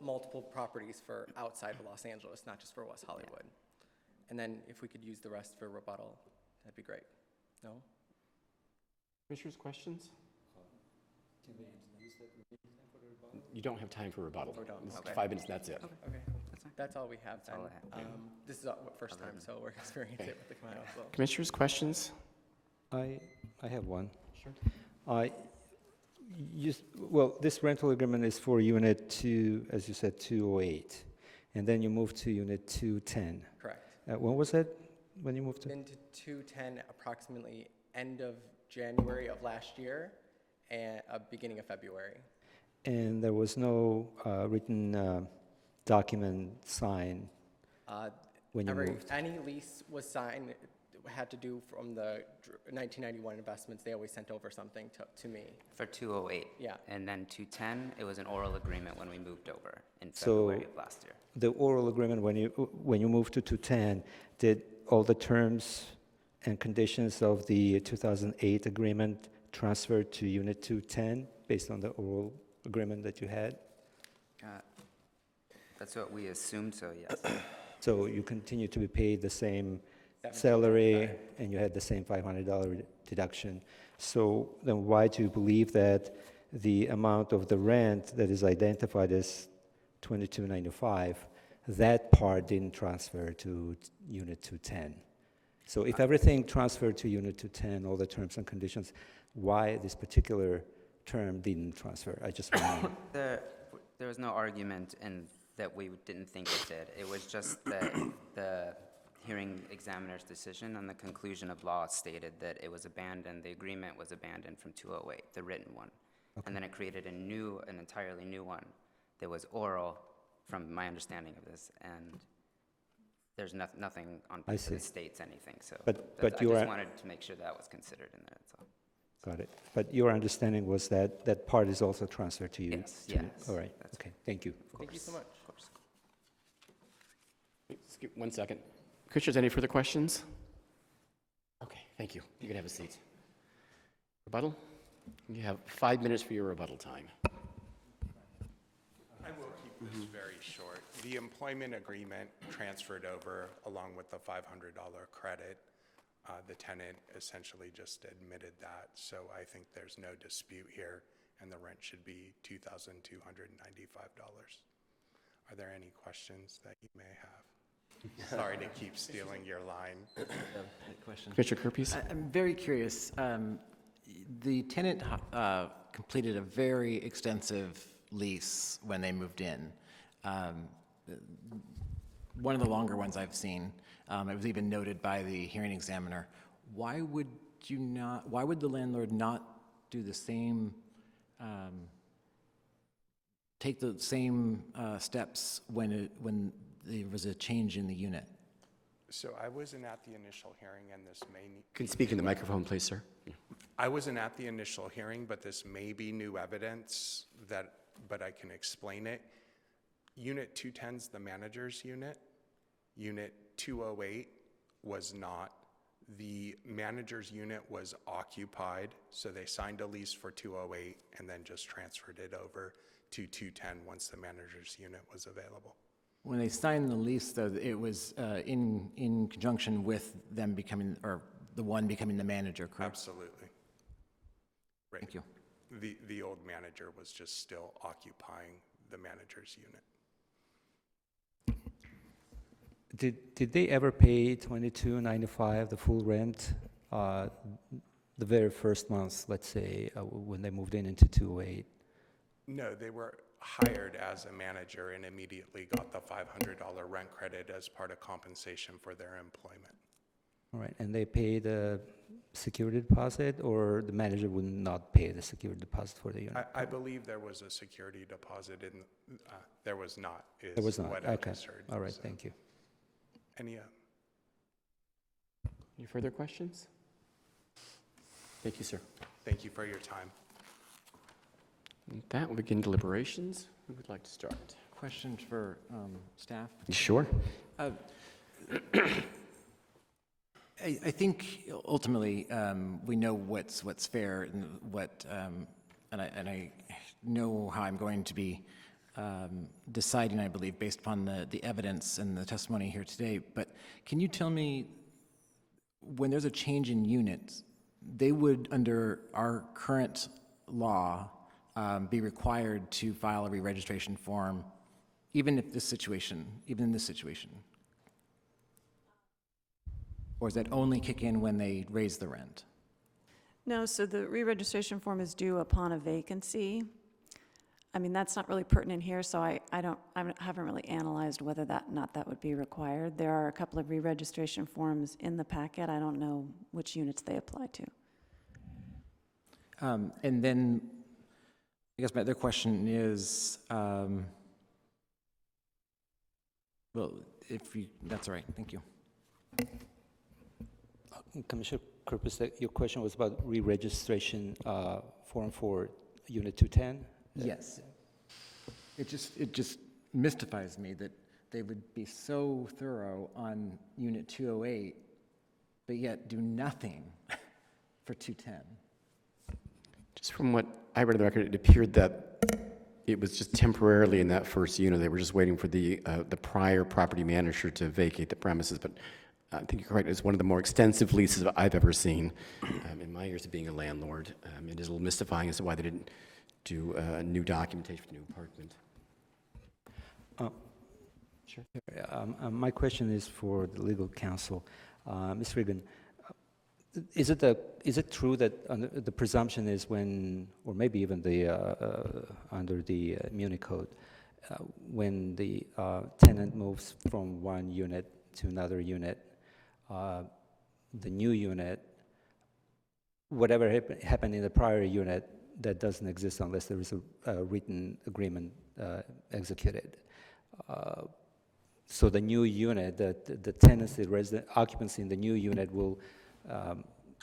multiple properties for outside of Los Angeles, not just for West Hollywood. Yeah. And then if we could use the rest for rebuttal, that'd be great. No? Commissioners, questions? You don't have time for rebuttal. It's Okay. 5 minutes, that's it. Okay. That's all we have then. all I have. This is our first time, so we're experiencing it with the command as well. Commissioners, questions? I have one. Sure. Well, this rental agreement is for Unit 2, as you said, 208, and then you moved to Unit 210. Correct. When was that, when you moved to? Into 210 approximately end of January of last year and beginning of February. And there was no written document signed when you moved? Any lease was signed, had to do from the 1991 investments, they always sent over something to me. For 208. Yeah. And then 210, it was an oral agreement when we moved over in February of last year. The oral agreement, when you moved to 210, did all the terms and conditions of the 2008 agreement transfer to Unit 210 based on the oral agreement that you had? That's what we assumed, so yes. So you continue to be paid the same salary, and you had the same $500 deduction. So then why do you believe that the amount of the rent that is identified as $22.95, that part didn't transfer to Unit 210? So if everything transferred to Unit 210, all the terms and conditions, why this particular term didn't transfer? I just want to know. There was no argument in that we didn't think it did. It was just that the hearing examiner's decision on the conclusion of law stated that it was abandoned, the agreement was abandoned from 208, the written one. Okay. And then it created an entirely new one that was oral from my understanding of this, and there's nothing on paper that states anything, so but I just wanted to make sure that was considered in there, that's all. Got it. But your understanding was that that part is also transferred to you? Yes, yes. All right, okay, thank you. Thank you so much. Of course. Skip 1 second. Commissioners, any further questions? Okay, thank you. You can have a seat. Rebuttal? You have 5 minutes for your rebuttal time. I will keep this very short. The employment agreement transferred over along with the $500 credit. The tenant essentially just admitted that, so I think there's no dispute here, and the rent should be $2,295. Are there any questions that you may have? Sorry to keep stealing your line. Question. Commissioner Kerpies? I'm very curious. The tenant completed a very extensive lease when they moved in. One of the longer ones I've seen. It was even noted by the hearing examiner. Why would the landlord not do the same, take the same steps when there was a change in the unit? So I wasn't at the initial hearing, and this may... Can you speak in the microphone, please, sir? Yeah. I wasn't at the initial hearing, but this may be new evidence, but I can explain it. Unit 210 is the manager's unit. Unit 208 was not. The manager's unit was occupied, so they signed a lease for 208 and then just transferred it over to 210 once the manager's unit was available. When they signed the lease, though, it was in conjunction with them becoming, or the one becoming the manager, correct? Absolutely. Right. Thank you. The old manager was just still occupying the manager's unit. Did they ever pay $22.95, the full rent, the very first month, let's say, when they moved in into 208? No, they were hired as a manager and immediately got the $500 rent credit as part of compensation for their employment. All right, and they paid a security deposit, or the manager would not pay the security deposit for the unit? I believe there was a security deposit in, there was not, There was is not, what I okay. just heard. All right, So, thank you. Any, Any further questions? Thank you, sir. thank you for your time. With that, we'll begin deliberations. Who would like to start? Questions for staff? Sure. I think ultimately we know what's fair and what, and I know how I'm going to be deciding, I believe, based upon the evidence and the testimony here today. But can you tell me, when there's a change in units, they would, under our current law, be required to file a re-registration form, even in this situation? Or does that only kick in when they raise the rent? No, so the re-registration form is due upon a vacancy. I mean, that's not really pertinent here, so I haven't really analyzed whether that would be required. There are a couple of re-registration forms in the packet. I don't know which units they apply to. And then, I guess my other question is, well, that's all right, thank you. Commissioner Kerpis, your question was about re-registration form for Unit 210? Yes. It just mystifies me that they would be so thorough on Unit 208, but yet do nothing for 210. Just from what I read in the record, it appeared that it was just temporarily in that first unit. They were just waiting for the prior property manager to vacate the premises. But I think you're correct. It's one of the more extensive leases I've ever seen in my years of being a landlord. It is a little mystifying as to why they didn't do new documentation for the new apartment. Sure. My question is for the legal counsel. Ms. Regan, is it true that the presumption is when, or maybe even under the Muni Code, when the tenant moves from one unit to another unit, the new unit, whatever happened in the prior unit, that doesn't exist unless there is a written agreement executed. So the new unit, the tenancy, resident occupancy in the new unit will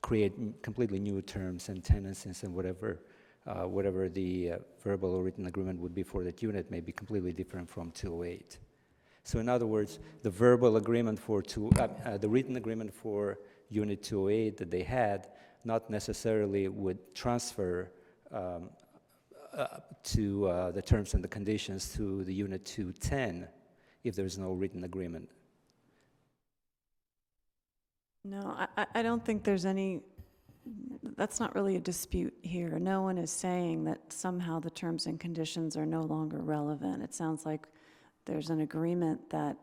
create completely new terms and tenancies, and whatever the verbal or written agreement would be for that unit may be completely different from 208. So in other words, the verbal agreement for the written agreement for Unit 208 that they had not necessarily would transfer to the terms and the conditions to the Unit 210 if there's no written agreement. No, I don't think there's any, that's not really a dispute here. No one is saying that somehow the terms and conditions are no longer relevant. It sounds like there's an agreement that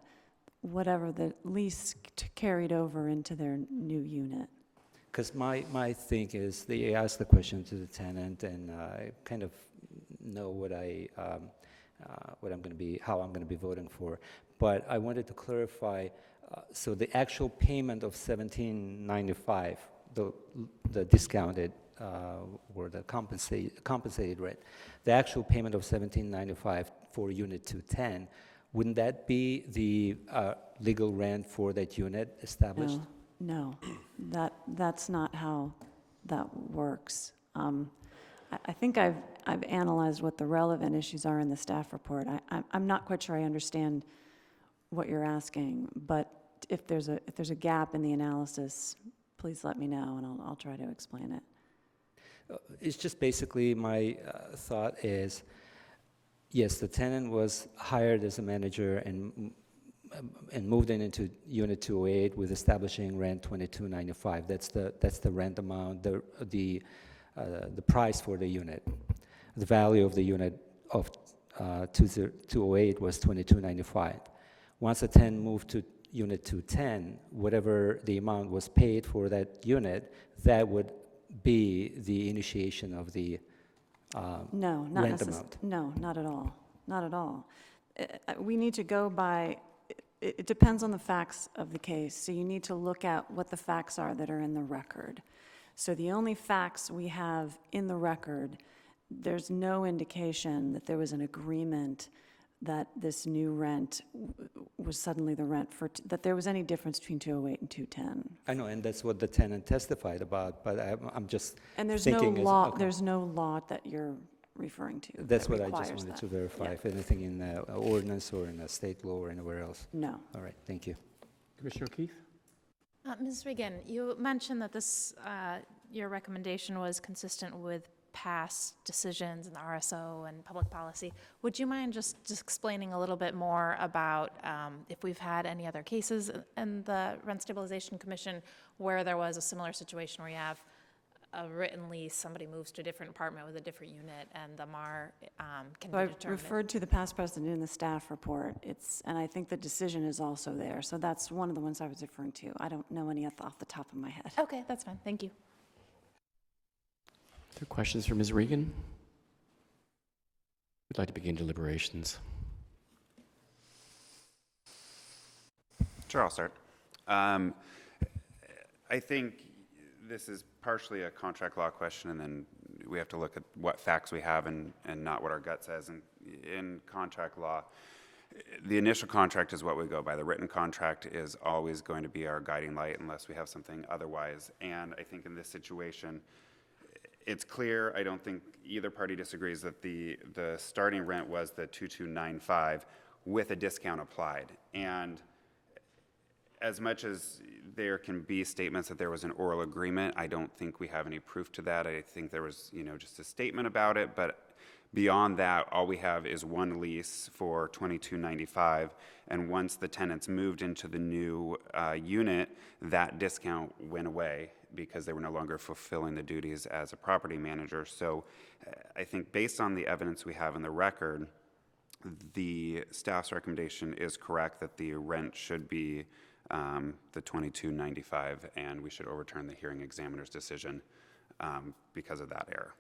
whatever the lease carried over into their new unit. Because my thing is, they ask the question to the tenant, and I kind of know what I'm going to be, how I'm going to be voting for. But I wanted to clarify. So the actual payment of $17.95, the discounted or the compensated rate, the actual payment of $17.95 for Unit 210, wouldn't that be the legal rent for that unit established? No, that's not how that works. I think I've analyzed what the relevant issues are in the staff report. I'm not quite sure I understand what you're asking, but if there's a gap in the analysis, please let me know, and I'll try to explain it. It's just basically my thought is, yes, the tenant was hired as a manager and moved into Unit 208 with establishing rent $22.95. That's the rent amount, the price for the unit. The value of the unit of 208 was $22.95. Once the tenant moved to unit 210, whatever the amount was paid for that unit, that would be the initiation of the No, not rent necessarily. amount. No, not at all. Not at all. We need to go by, it depends on the facts of the case. So you need to look at what the facts are that are in the record. So the only facts we have in the record, there's no indication that there was an agreement that this new rent was suddenly the rent for, that there was any difference between 208 and 210. I know, and that's what the tenant testified about, but I'm just And there's no thinking. law, Okay. there's no law that you're referring to. That's that what I just requires wanted that. to verify, Yeah. if anything in the ordinance or in the state law or anywhere else. No. All right, thank you. Commissioner O'Keefe? Ms. Regan, you mentioned that this, your recommendation was consistent with past decisions in the RSO and public policy. Would you mind just explaining a little bit more about if we've had any other cases in the Rent Stabilization Commission where there was a similar situation where you have a written lease, somebody moves to a different apartment with a different unit, and the MAR can So be I've determined? referred to the past precedent in the staff report. And I think the decision is also there. So that's one of the ones I was referring to. I don't know any off the top of my head. Okay, that's fine. Thank you. Are there questions for Ms. Regan? We'd like to begin deliberations. Sure, I'll start. I think this is partially a contract law question, and then we have to look at what facts we have and not what our gut says. And in contract law, the initial contract is what we go by. The written contract is always going to be our guiding light unless we have something otherwise. And I think in this situation, it's clear, I don't think either party disagrees, that the starting rent was the 2295 with a discount applied. And as much as there can be statements that there was an oral agreement, I don't think we have any proof to that. I think there was, just a statement about it, but beyond that, all we have is one lease for $22.95, and once the tenants moved into the new unit, that discount went away because they were no longer fulfilling the duties as a property manager. So I think based on the evidence we have in the record, the staff's recommendation is correct that the rent should be the $22.95, and we should overturn the hearing examiner's decision because of that error.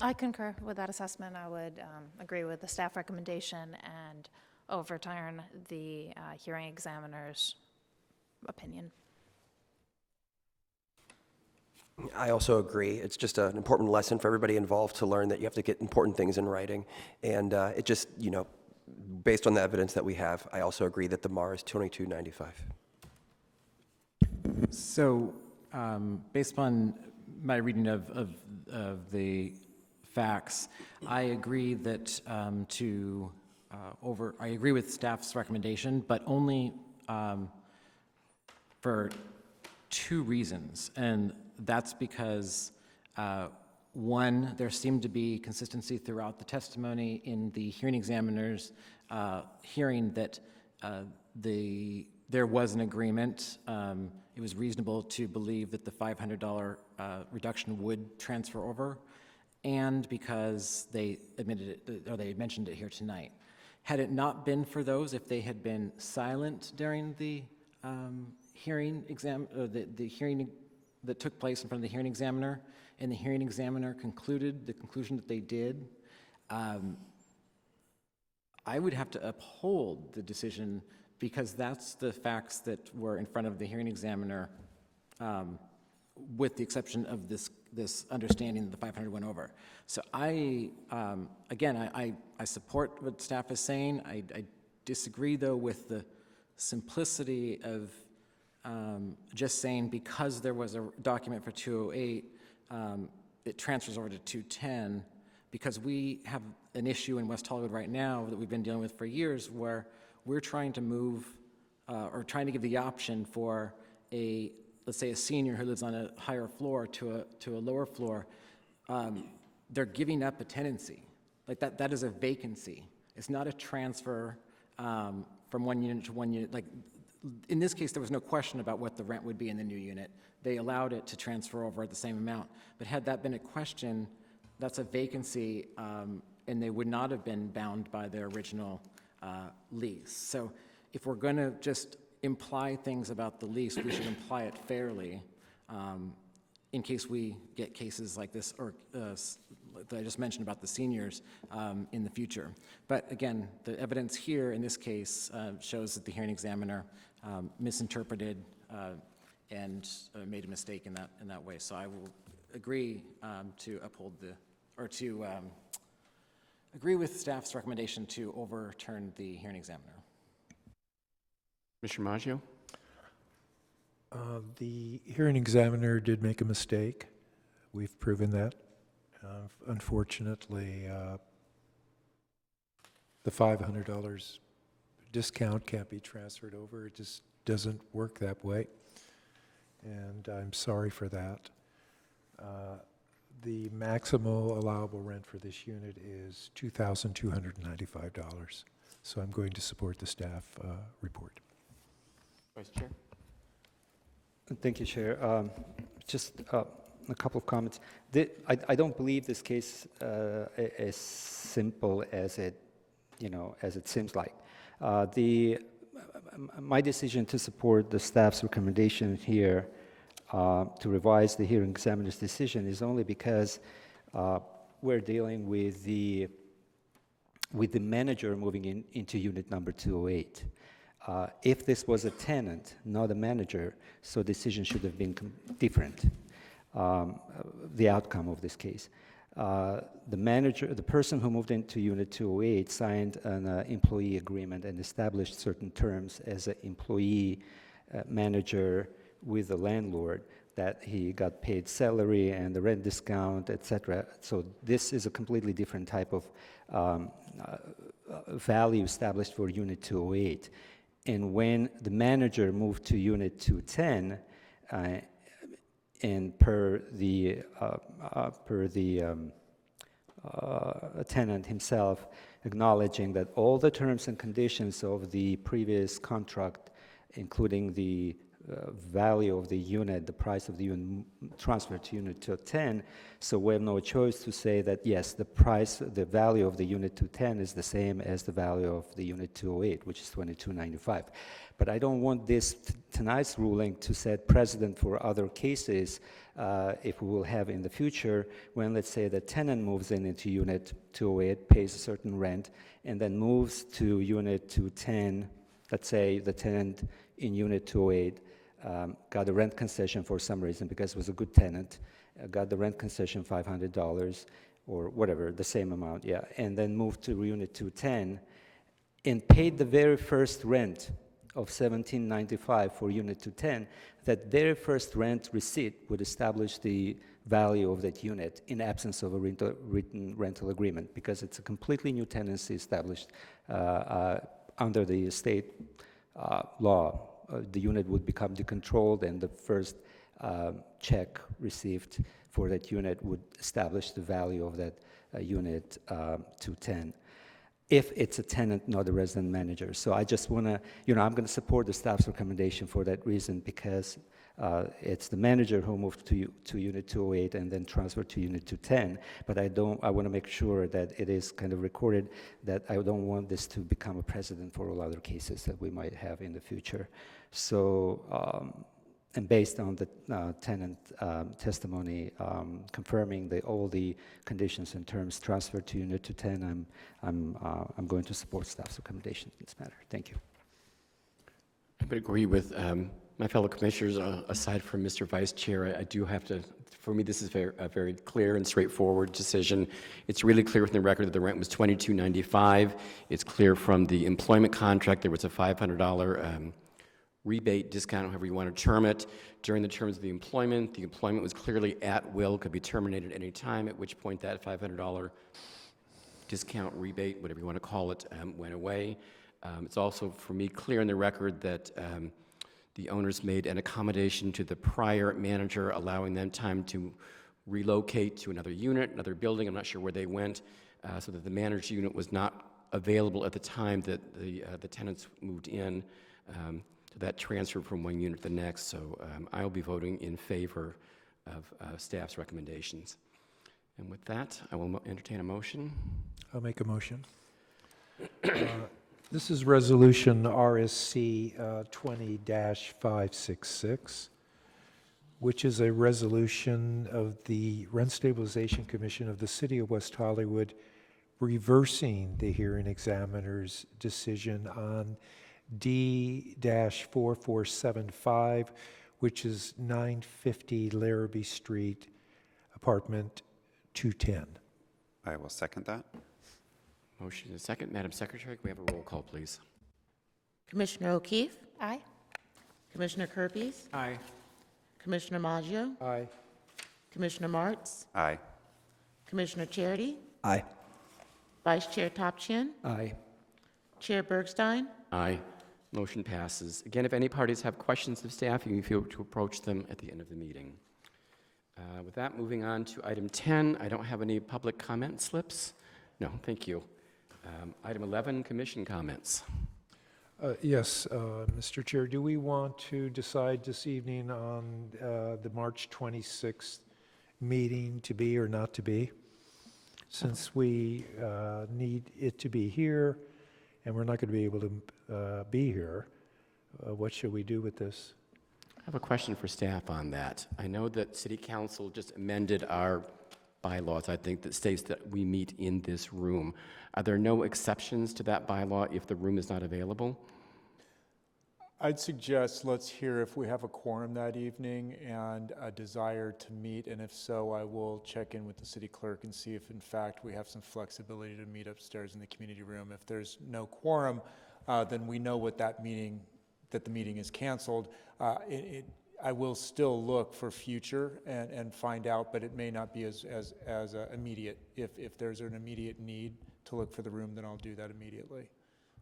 I concur with that assessment. I would agree with the staff recommendation and overturn the hearing examiner's opinion. I also agree. It's just an important lesson for everybody involved to learn that you have to get important things in writing. And it just, based on the evidence that we have, I also agree that the MAR is $22.95. So, based on my reading of the facts, I agree that I agree with staff's recommendation, but only for two reasons, and that's because one, there seemed to be consistency throughout the testimony in the hearing examiner's hearing that there was an agreement. It was reasonable to believe that the $500 reduction would transfer over, and because they admitted it, or they mentioned it here tonight. Had it not been for those, if they had been silent during the hearing the hearing that took place in front of the hearing examiner, and the hearing examiner concluded the conclusion that they did, I would have to uphold the decision because that's the facts that were in front of the hearing examiner, with the exception of this understanding that the 500 went over. So I support what staff is saying. I disagree, though, with the simplicity of just saying because there was a document for 208, it transfers over to 210, because we have an issue in West Hollywood right now that we've been dealing with for years where we're trying to move or trying to give the option for let's say a senior who lives on a higher floor to a lower floor. They're giving up a tenancy. Like that is a vacancy. It's not a transfer from one unit to one unit. Like in this case, there was no question about what the rent would be in the new unit. They allowed it to transfer over at the same amount. But had that been a question, that's a vacancy, and they would not have been bound by their original lease. So if we're going to just imply things about the lease, we should imply it fairly in case we get cases like this or that I just mentioned about the seniors in the future. But again, the evidence here in this case shows that the hearing examiner misinterpreted and made a mistake in that way. So I will agree to uphold agree with staff's recommendation to overturn the hearing examiner. Commissioner Maggio? The hearing examiner did make a mistake. We've proven that. Unfortunately, the $500 discount can't be transferred over. It just doesn't work that way, and I'm sorry for that. The maximal allowable rent for this unit is $2,295, so I'm going to support the staff report. Vice Chair? Thank you, Chair. Just a couple of comments. I don't believe this case as simple as it seems like. My decision to support the staff's recommendation here to revise the hearing examiner's decision is only because we're dealing with the manager moving into unit number 208. If this was a tenant, not a manager, so decision should have been different, the outcome of this case. The person who moved into Unit 208 signed an employee agreement and established certain terms as an employee manager with the landlord, that he got paid salary and the rent discount, etc. So this is a completely different type of value established for Unit 208. And when the manager moved to Unit 210, and per the tenant himself acknowledging that all the terms and conditions of the previous contract, including the value of the unit, the price of the unit transferred to Unit 210, so we have no choice to say that yes, the value of the Unit 210 is the same as the value of the Unit 208, which is $22.95. But I don't want this tonight's ruling to set precedent for other cases if we will have in the future when, let's say, the tenant moves into Unit 208, pays a certain rent, and then moves to Unit 210. Let's say the tenant in Unit 208 got a rent concession for some reason because it was a good tenant, got the rent concession $500 or whatever, the same amount, yeah, and then moved to Unit 210 and paid the very first rent of $17.95 for Unit 210, that very first rent receipt would establish the value of that unit in absence of a written rental agreement, because it's a completely new tenancy established under the state law. The unit would become decontrolled, and the first check received for that unit would establish the value of that unit 210. If it's a tenant, not a resident manager. So I just want to, I'm going to support the staff's recommendation for that reason, because it's the manager who moved to Unit 208 and then transferred to Unit 210. But I want to make sure that it is kind of recorded that I don't want this to become a precedent for all other cases that we might have in the future. So, and based on the tenant testimony confirming all the conditions and terms transferred to Unit 210, I'm going to support staff's recommendation in this matter. Thank you. I would agree with my fellow commissioners. Aside from Mr. Vice Chair, I do have to, for me, this is a very clear and straightforward decision. It's really clear from the record that the rent was $22.95. It's clear from the employment contract there was a $500 rebate, discount, however you want to term it, during the terms of the employment. The employment was clearly at will, could be terminated at any time, at which point that $500 discount, rebate, whatever you want to call it, went away. It's also, for me, clear in the record that the owners made an accommodation to the prior manager, allowing them time to relocate to another unit, another building. I'm not sure where they went, so that the manager's unit was not available at the time that the tenants moved in. That transferred from one unit to the next. So I will be voting in favor of staff's recommendations. And with that, I will entertain a motion. I'll make a motion. This is Resolution RSC 20-566, which is a resolution of the Rent Stabilization Commission of the City of West Hollywood reversing the hearing examiner's decision on D-4475, which is 950 Larrabee Street, apartment 210. I will second that. Motion and a second. Madam Secretary, can we have a roll call, please? Commissioner O'Keefe, Aye. Commissioner Kirby's, Aye. Commissioner Maggio, Aye. Commissioner Martz, Aye. Commissioner Charity, Aye. Vice Chair Topchin, Aye. Chair Bergstein. Aye. Motion passes. Again, if any parties have questions of staff, you can feel to approach them at the end of the meeting. With that, moving on to item 10, I don't have any public comment slips. No, thank you. Item 11, commission comments. Yes, Mr. Chair, do we want to decide this evening on the March 26th meeting to be or not to be? Since we need it to be here, and we're not going to be able to be here, what should we do with this? I have a question for staff on that. I know that City Council just amended our bylaws, I think, that states that we meet in this room. Are there no exceptions to that bylaw if the room is not available? I'd suggest let's hear if we have a quorum that evening and a desire to meet, and if so, I will check in with the city clerk and see if in fact we have some flexibility to meet upstairs in the community room. If there's no quorum, then we know what that meeting, that the meeting is canceled. I will still look for future and find out, but it may not be as immediate. If there's an immediate need to look for the room, then I'll do that immediately.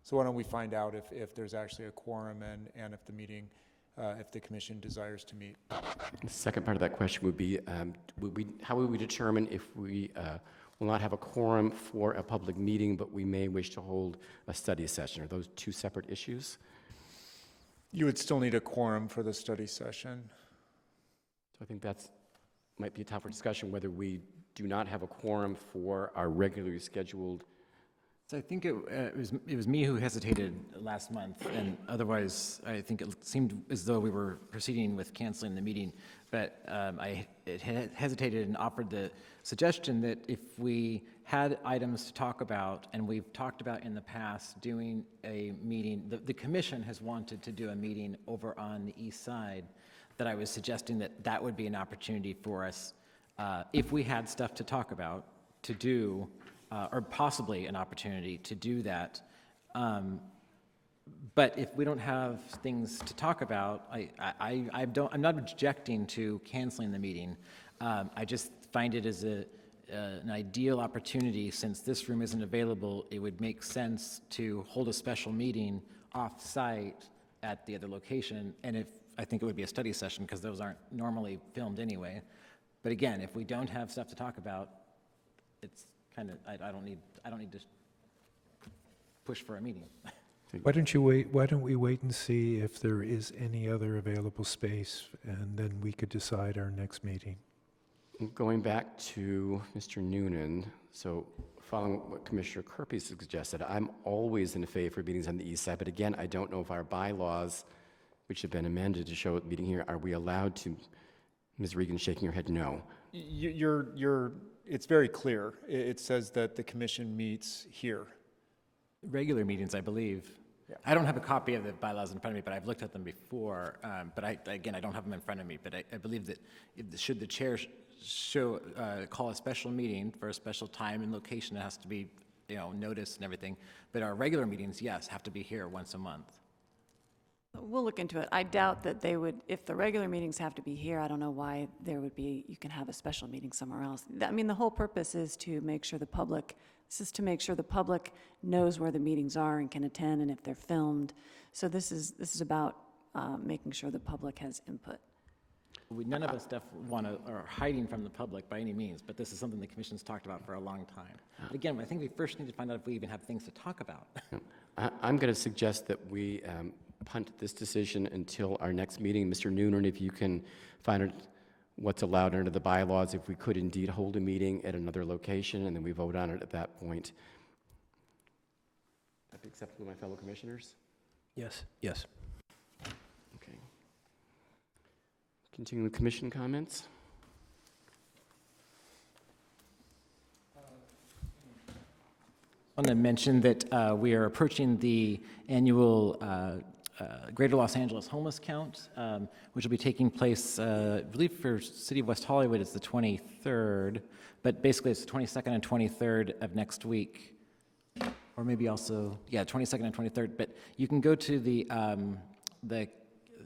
So why don't we find out if there's actually a quorum and if the meeting, if the commission desires to meet. The second part of that question would be, how would we determine if we will not have a quorum for a public meeting, but we may wish to hold a study session? Are those two separate issues? You would still need a quorum for the study session. So I think that's might be a tougher discussion whether we do not have a quorum for our regularly scheduled. So I think it was me who hesitated last month, and otherwise I think it seemed as though we were proceeding with canceling the meeting. But I hesitated and offered the suggestion that if we had items to talk about, and we've talked about in the past doing a meeting, the commission has wanted to do a meeting over on the east side, that I was suggesting that that would be an opportunity for us, if we had stuff to talk about, to do, or possibly an opportunity to do that. But if we don't have things to talk about, I'm not objecting to canceling the meeting. I just find it as an ideal opportunity. Since this room isn't available, it would make sense to hold a special meeting off-site at the other location. And I think it would be a study session because those aren't normally filmed anyway. But again, if we don't have stuff to talk about, it's kind of, I don't need to push for a meeting. Why don't we wait and see if there is any other available space, and then we could decide our next meeting. Going back to Mr. Noonan, so following what Commissioner Kirby suggested, I'm always in favor of meetings on the east side, but again, I don't know if our bylaws, which have been amended to show a meeting here, are we allowed to? Ms. Regan shaking her head no. It's very clear. It says that the commission meets here. Regular meetings, I believe. Yeah. I don't have a copy of the bylaws in front of me, but I've looked at them before. But I don't have them in front of me. But I believe that should the chair call a special meeting for a special time and location, it has to be, noticed and everything. But our regular meetings, yes, have to be here once a month. We'll look into it. I doubt that they would, if the regular meetings have to be here, I don't know why there would be, you can have a special meeting somewhere else. I mean, the whole purpose is to make sure the public knows where the meetings are and can attend and if they're filmed. So this is about making sure the public has input. None of us are hiding from the public by any means, but this is something the commission's talked about for a long time. But again, I think we first need to find out if we even have things to talk about. I'm going to suggest that we punt this decision until our next meeting. Mr. Noonan, if you can find out what's allowed under the bylaws, if we could indeed hold a meeting at another location, and then we vote on it at that point. That be acceptable to my fellow commissioners? Yes. Yes. Okay. Continuing with commission comments. I want to mention that we are approaching the annual Greater Los Angeles homeless count, which will be taking place, I believe for City of West Hollywood, it's the 23rd, but basically it's the 22nd and 23rd of next week. Or maybe also, yeah, 22nd and 23rd. But you can go to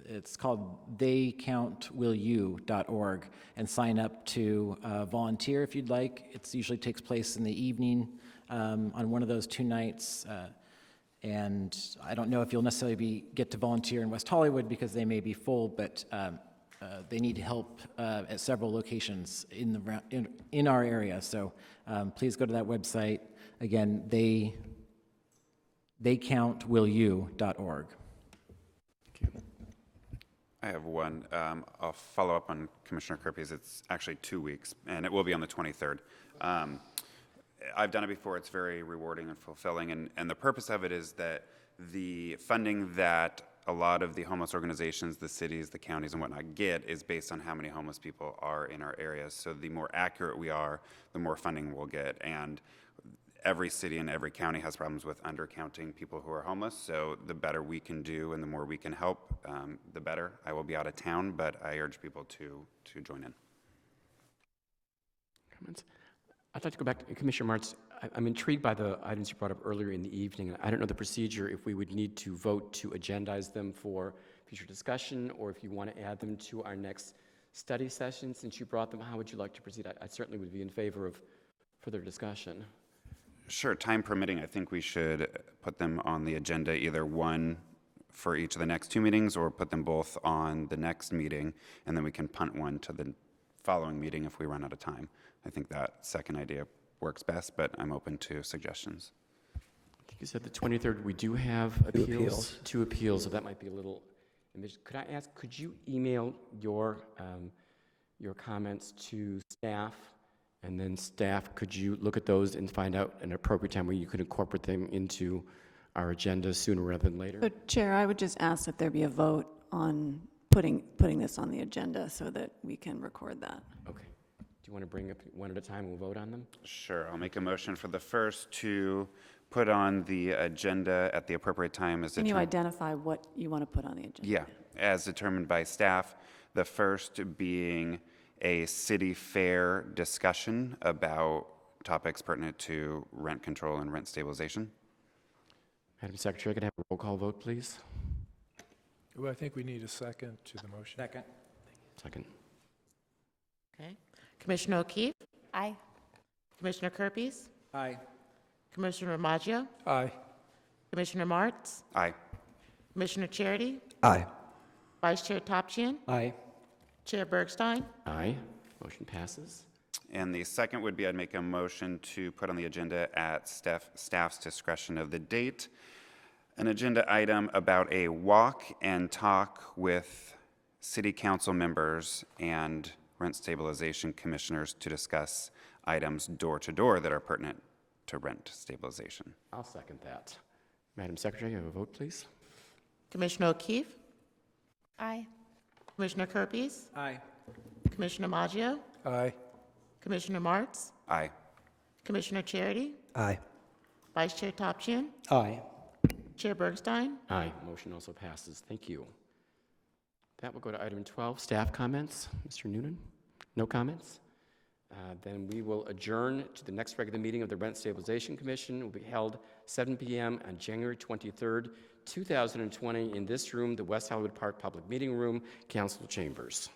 it's called theycountwillyou.org and sign up to volunteer if you'd like. It usually takes place in the evening on one of those 2 nights. And I don't know if you'll necessarily get to volunteer in West Hollywood because they may be full, but they need help at several locations in our area. So please go to that website. Again, theycountwillyou.org. I have one. I'll follow up on Commissioner Kirby's. It's actually 2 weeks, and it will be on the 23rd. I've done it before. It's very rewarding and fulfilling, and the purpose of it is that the funding that a lot of the homeless organizations, the cities, the counties, and whatnot get is based on how many homeless people are in our areas. So the more accurate we are, the more funding we'll get. And every city and every county has problems with undercounting people who are homeless. So the better we can do and the more we can help, the better. I will be out of town, but I urge people to join in. Comments? I'd like to go back to Commissioner Martz. I'm intrigued by the items you brought up earlier in the evening. I don't know the procedure, if we would need to vote to agendize them for future discussion, or if you want to add them to our next study session. Since you brought them, how would you like to proceed? I certainly would be in favor of further discussion. Sure, time permitting, I think we should put them on the agenda, either one for each of the next 2 meetings, or put them both on the next meeting, and then we can punt one to the following meeting if we run out of time. I think that second idea works best, but I'm open to suggestions. I think you said the 23rd, we do have appeals. 2 appeals, so that might be a little. Could I ask, could you email your comments to staff? And then staff, could you look at those and find out an appropriate time where you could incorporate them into our agenda sooner rather than later? So, Chair, I would just ask that there be a vote on putting this on the agenda so that we can record that. Okay. Do you want to bring up one at a time and we'll vote on them? Sure, I'll make a motion for the first to put on the agenda at the appropriate time as Can you identify what you want to put on the agenda? Yeah, as determined by staff. The first being a city fair discussion about topics pertinent to rent control and rent stabilization. Madam Secretary, could I have a roll call vote, please? Well, I think we need a second to the motion. Second. Okay. Commissioner O'Keefe? Aye. Commissioner Kirby's? Aye. Commissioner Maggio? Aye. Commissioner Martz? Aye. Commissioner Charity? Aye. Vice Chair Topchian? Aye. Chair Bergstein? Aye. Motion passes. And the second would be I'd make a motion to put on the agenda at staff's discretion of the date, an agenda item about a walk and talk with city council members and rent stabilization commissioners to discuss items door to door that are pertinent to rent stabilization. I'll second that. Madam Secretary, have a vote, please. Commissioner O'Keefe? Aye. Commissioner Kirby's? Aye. Commissioner Maggio? Aye. Commissioner Martz? Aye. Commissioner Charity? Aye. Vice Chair Topchian? Aye. Chair Bergstein? Aye. Motion also passes. Thank you. That will go to item 12, staff comments. Mr. Noonan? No comments? Then we will adjourn to the next regular meeting of the Rent Stabilization Commission. It will be held 7 p.m. on January 23rd, 2020 in this room, the West Hollywood Park Public Meeting Room, Council Chambers.